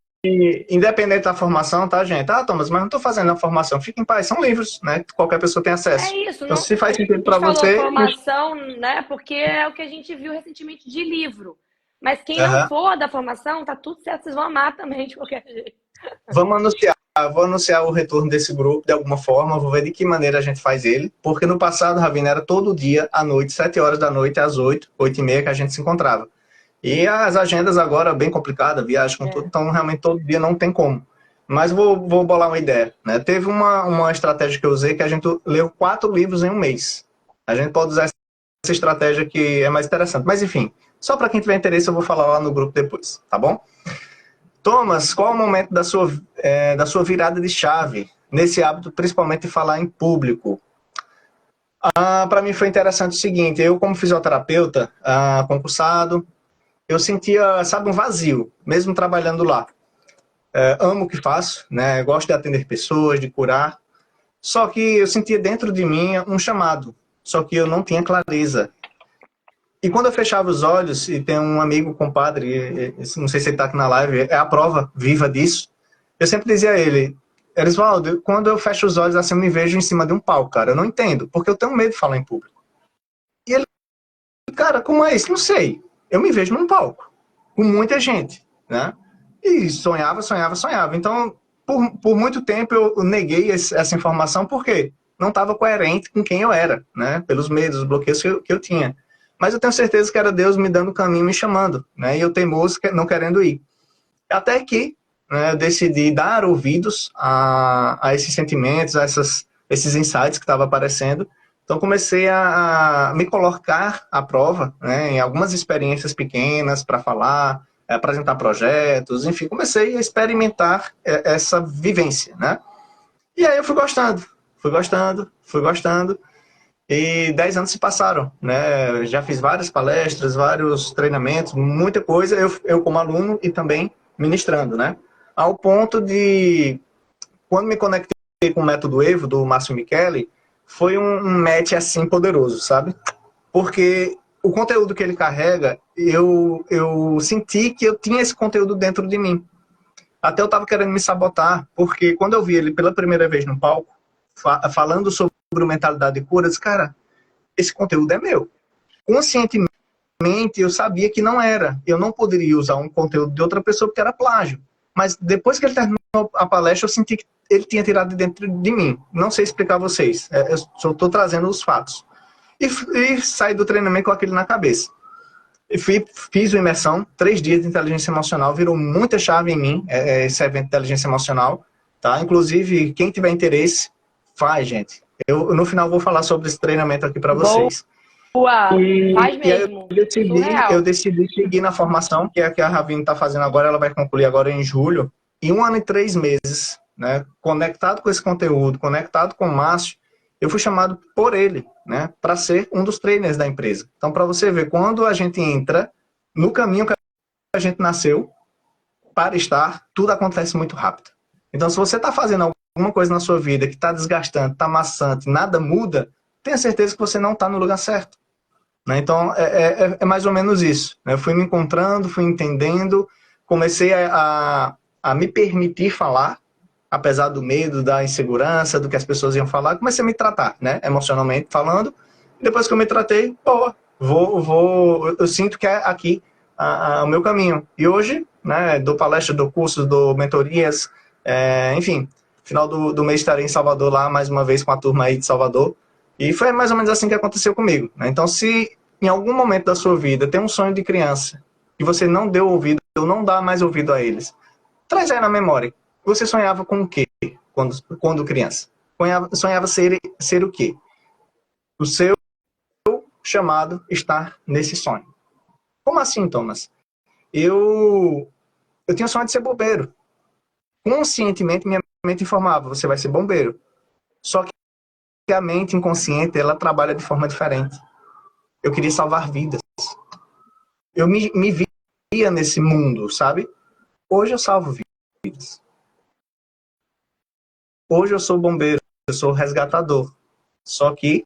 independente da formação, tá, gente? Thomas, mas não estou fazendo a formação. Fique em paz, são livros, né? Que qualquer pessoa tem acesso. É isso. Então, se faz sentido para você... formação, né? Porque é o que a gente viu recentemente de livro. Mas quem não for da formação, tá tudo certo. Vocês vão amar também, de qualquer jeito. Vou anunciar o retorno desse grupo de alguma forma. Vou ver de que maneira a gente faz ele. Porque no passado, Ravine, era todo dia, à noite, 7 horas da noite, às 8, 8h30, que a gente se encontrava. E as agendas agora bem complicadas, viagem com tudo, então realmente todo dia não tem como. Mas vou bolar uma ideia, né? Teve uma estratégia que eu usei que a gente leu 4 livros em um mês. A gente pode usar essa estratégia que é mais interessante. Mas enfim, só para quem tiver interesse eu vou falar lá no grupo depois, tá bom? Thomas, qual é o momento da sua virada de chave nesse hábito, principalmente de falar em público? Para mim foi interessante o seguinte, eu como fisioterapeuta, concursado, eu sentia, sabe, um vazio, mesmo trabalhando lá. Amo o que faço, né? Gosto de atender pessoas, de curar. Só que eu sentia dentro de mim um chamado, só que eu não tinha clareza. E quando eu fechava os olhos, e tem um amigo, compadre, não sei se ele está aqui na live, é a prova viva disso, eu sempre dizia a ele, Erisvaldo, quando eu fecho os olhos assim, eu me vejo em cima de um palco, cara, eu não entendo, porque eu tenho medo de falar em público. E ele, cara, como é isso? Não sei. Eu me vejo num palco, com muita gente, né? E sonhava. Então, por muito tempo eu neguei essa informação, porque não estava coerente com quem eu era, né? Pelos medos, os bloqueios que eu tinha. Mas eu tenho certeza que era Deus me dando o caminho, me chamando, né? E eu teimoso, não querendo ir. Até que, né, eu decidi dar ouvidos a esses sentimentos, a esses insights que estavam aparecendo. Então, comecei a me colocar à prova, né, em algumas experiências pequenas para falar, apresentar projetos, enfim, comecei a experimentar essa vivência, né? E aí eu fui gostando, e 10 anos se passaram, né? Já fiz várias palestras, vários treinamentos, muita coisa, eu como aluno e também ministrando, né? Ao ponto de, quando me conectei com o método Evo, do Márcio Micheli, foi um match assim poderoso, sabe? Porque o conteúdo que ele carrega, eu senti que eu tinha esse conteúdo dentro de mim. Até eu estava querendo me sabotar, porque quando eu vi ele pela primeira vez no palco, falando sobre mentalidade de cura, eu disse, cara, esse conteúdo é meu. Conscientemente, eu sabia que não era. Eu não poderia usar um conteúdo de outra pessoa porque era plágio. Mas depois que ele terminou a palestra, eu senti que ele tinha tirado de dentro de mim. Não sei explicar a vocês. Eu só estou trazendo os fatos. E saí do treinamento com aquilo na cabeça. Fiz uma imersão, 3 dias de inteligência emocional, virou muita chave em mim, esse evento de inteligência emocional. tá? Inclusive, quem tiver interesse, faz, gente. Eu no final vou falar sobre esse treinamento aqui para Boa! vocês. Faz E aí mesmo. eu Surreal. decidi seguir na formação, que é a que a Ravine está fazendo agora, ela vai concluir agora em julho. Em 1 ano e 3 meses, né, conectado com esse conteúdo, conectado com o Márcio, eu fui chamado por ele, né, para ser um dos trainers da empresa. Então, para você ver, quando a gente entra no caminho que a gente nasceu para estar, tudo acontece muito rápido. Então, se você está fazendo alguma coisa na sua vida que está desgastante, está maçante, nada muda, tenha certeza que você não está no lugar certo. Né? Então, é mais ou menos isso. Né? Eu fui me encontrando, fui entendendo, comecei a me permitir falar, apesar do medo, da insegurança, do que as pessoas iam falar, comecei a me tratar, né? Emocionalmente falando. Depois que eu me tratei, pô, eu sinto que é aqui o meu caminho. E hoje, né, dou palestra, dou cursos, dou mentorias, enfim, final do mês estarei em Salvador lá, mais uma vez com a turma aí de Salvador. E foi mais ou menos assim que aconteceu comigo. Né? Então, se em algum momento da sua vida tem um sonho de criança e você não deu ouvido ou não dá mais ouvido a eles, traz aí na memória. Você sonhava com o quê quando criança? Sonhava ser o quê? O seu chamado está nesse sonho. Como assim, Thomas? Eu tinha o sonho de ser bombeiro. Conscientemente, minha mente informava, você vai ser bombeiro. Só que a mente inconsciente, ela trabalha de forma diferente. Eu queria salvar vidas. Eu me via nesse mundo, sabe? Hoje eu salvo vidas. Hoje eu sou bombeiro, eu sou resgatador. Só que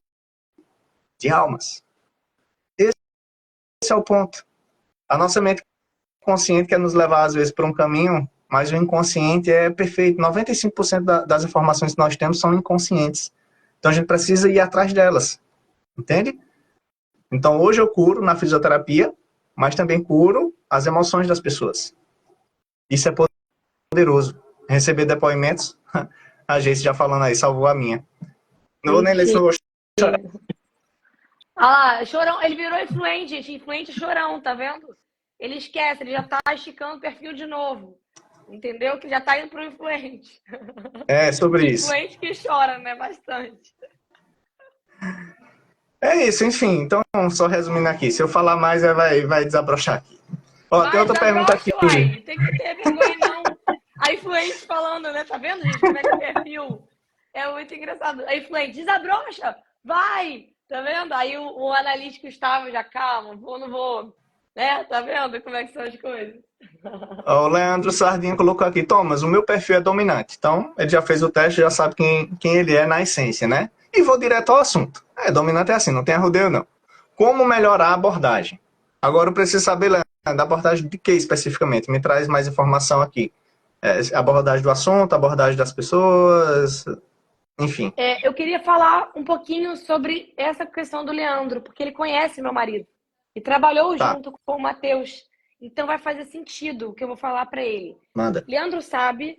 de almas. Esse é o ponto. A nossa mente consciente quer nos levar, às vezes, para um caminho, mas o inconsciente é perfeito. 95% das informações que nós temos são inconscientes. Então a gente precisa ir atrás delas. Entende? Então hoje eu curo na fisioterapia, mas também curo as emoções das pessoas. Isso é poderoso. Receber depoimentos, a gente já falando aí, salvou a minha. Não vou nem ler, Mentira. senão vou chorar. Ah lá, chorão, ele virou influente, gente. Influente chorão, tá vendo? Ele esquece, ele já tá esticando o perfil de novo. Entendeu? Que já tá indo pro influente. É sobre isso. Influente que chora, né? Bastante. É isso, enfim. Então, só resumindo aqui. Se eu falar mais, vai desabrochar aqui. Ó, tem Vai, outra pergunta desabrocha, aqui. uai. Tem que ter vergonha, não. A influente falando, né? Tá vendo, gente? Como é que o perfil é muito engraçado. A influente, desabrocha, vai. Tá vendo? Aí o analítico estava já, calma, vou, não vou. Né? Tá vendo como é que são as coisas? Ó, o Leandro Sardinha colocou aqui. Thomas, o meu perfil é dominante. Então, ele já fez o teste, já sabe quem ele é na essência, né? E vou direto ao assunto. Dominante é assim, não tem arrudeio, não. Como melhorar a abordagem? Agora eu preciso saber, Leandro, da abordagem de que especificamente? Me traz mais informação aqui. Abordagem do assunto, abordagem das pessoas, enfim. Eu queria falar um pouquinho sobre essa questão do Leandro, porque ele conhece meu marido e trabalhou Tá, junto com o Matheus. Então vai fazer sentido o que eu vou falar para ele. manda. Leandro sabe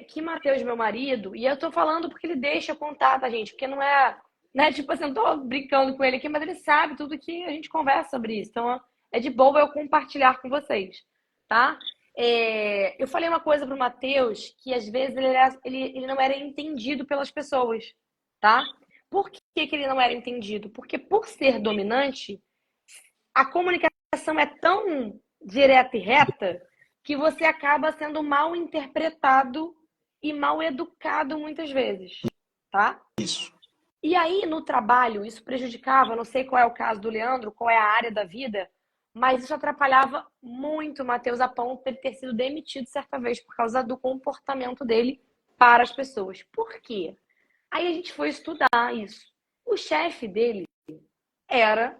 que Matheus, meu marido, e eu tô falando porque ele deixa eu contar, tá, gente? Porque não é, né? Tipo assim, eu não tô brincando com ele aqui, mas ele sabe tudo que a gente conversa sobre isso. Então é de boa eu compartilhar com vocês, tá? Eu falei uma coisa pro Matheus que às vezes ele não era entendido pelas pessoas, tá? Por que ele não era entendido? Porque por ser dominante, a comunicação é tão direta e reta que você acaba sendo mal interpretado e mal educado muitas vezes, tá? Isso. E aí, no trabalho, isso prejudicava, não sei qual é o caso do Leandro, qual é a área da vida, mas isso atrapalhava muito o Matheus a ponto de ele ter sido demitido certa vez por causa do comportamento dele para as pessoas. Por quê? Aí a gente foi estudar isso. O chefe dele era,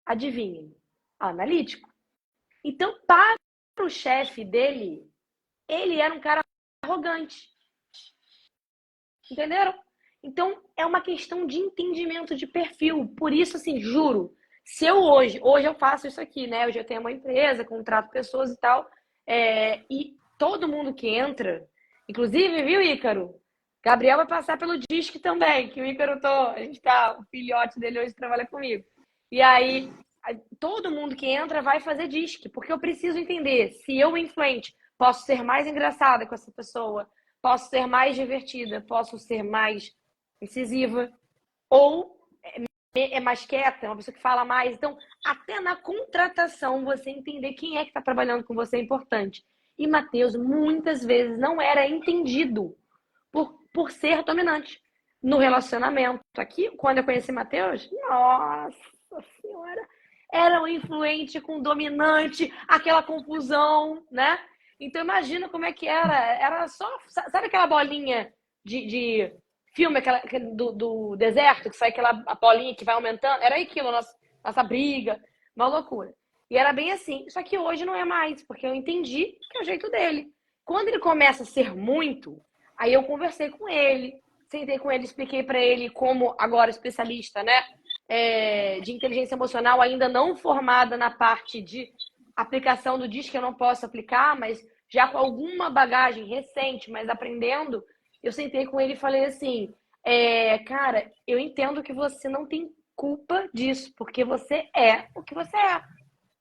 adivinhem, analítico. Então, para o chefe dele, ele era um cara arrogante. Entenderam? Então, é uma questão de entendimento de perfil. Por isso, assim, juro, se eu hoje eu faço isso aqui, né? Hoje eu tenho uma empresa, contrato pessoas e tal, e todo mundo que entra, inclusive, viu, Ícaro? Gabriel vai passar pelo DISC também, que o Ícaro, a gente tá, o filhote dele hoje trabalha comigo. E aí, todo mundo que entra vai fazer DISC, porque eu preciso entender se eu, influente, posso ser mais engraçada com essa pessoa, posso ser mais divertida, posso ser mais incisiva, ou é mais quieta, é uma pessoa que fala mais. Então, até na contratação, você entender quem é que está trabalhando com você é importante. E Matheus, muitas vezes, não era entendido por ser dominante no relacionamento. Aqui, quando eu conheci Matheus, nossa senhora, era um influente com dominante, aquela confusão, né? Então, imagina como é que era. Era só, sabe aquela bolinha de filme aquela, do deserto, que sai aquela bolinha que vai aumentando? Era aquilo, nossa briga, uma loucura. E era bem assim. Só que hoje não é mais, porque eu entendi que é o jeito dele. Quando ele começa a ser muito, aí eu conversei com ele, sentei com ele, expliquei para ele como, agora especialista, né, de inteligência emocional, ainda não formada na parte de aplicação do DISC, que eu não posso aplicar, mas já com alguma bagagem recente, mas aprendendo, eu sentei com ele e falei assim, cara, eu entendo que você não tem culpa disso, porque você é o que você é.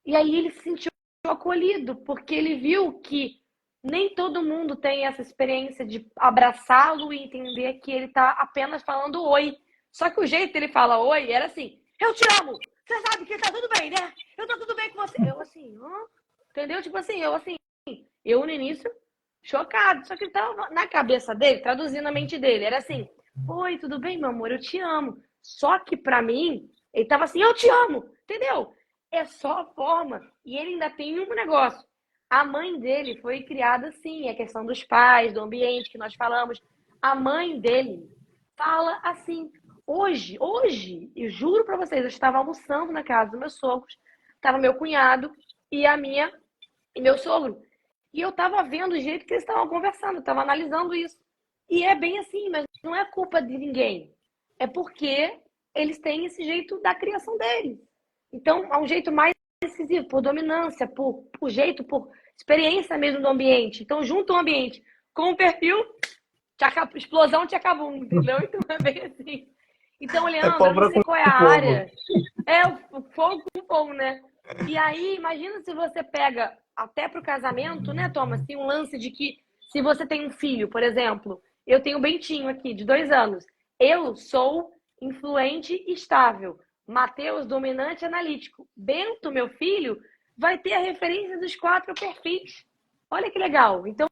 E aí ele se sentiu acolhido, porque ele viu que nem todo mundo tem essa experiência de abraçá-lo e entender que ele está apenas falando oi. Só que o jeito que ele fala oi era assim, eu te amo, você sabe que tá tudo bem, né? Eu tô tudo bem com você. Eu assim, entendeu? Tipo assim, eu no início, chocado. Só que ele tava na cabeça dele, traduzindo a mente dele, era assim, oi, tudo bem, meu amor, eu te amo. Só que pra mim, ele tava assim, eu te amo, entendeu? É só a forma. E ele ainda tem um negócio. A mãe dele foi criada assim, a questão dos pais, do ambiente que nós falamos. A mãe dele fala assim. Hoje, eu juro pra vocês, eu estava almoçando na casa dos meus sogros, estava meu cunhado e meu sogro. E eu estava vendo o jeito que eles estavam conversando, eu estava analisando isso. E é bem assim, mas não é culpa de ninguém. É porque eles têm esse jeito da criação deles. Então, é um jeito mais decisivo, por dominância, por jeito, por experiência mesmo do ambiente. Então, junto ao ambiente com o perfil, explosão te acabou, entendeu? Então, é bem assim. Então, É Leandro, eu não pólvora sei com qual é a fogo. área. É o fogo com fogo, né? E aí, imagina se você pega até pro casamento, né, Thomas? Tem um lance de que se você tem um filho, por exemplo, eu tenho o Bentinho aqui, de 2 anos. Eu sou influente e estável. Matheus, dominante e analítico. Bento, meu filho, vai ter a referência dos 4 perfis. Olha que legal. Então,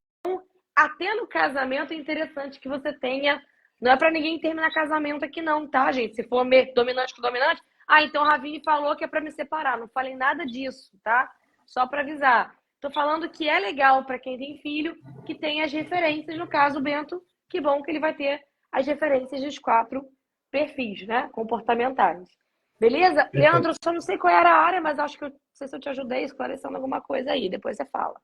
até no casamento é interessante que você tenha. Não é para ninguém terminar casamento aqui, não, tá, gente? Se for dominante com dominante, então a Ravine falou que é para me separar. Não falei nada disso, tá? Só para avisar. Tô falando que é legal para quem tem filho que tem as referências. No caso, o Bento, que bom que ele vai ter as referências dos 4 perfis, né? Comportamentais. Beleza? Leandro, Perfeito. só não sei qual era a área, mas acho que não sei se eu te ajudei esclarecendo alguma coisa aí. Depois você fala.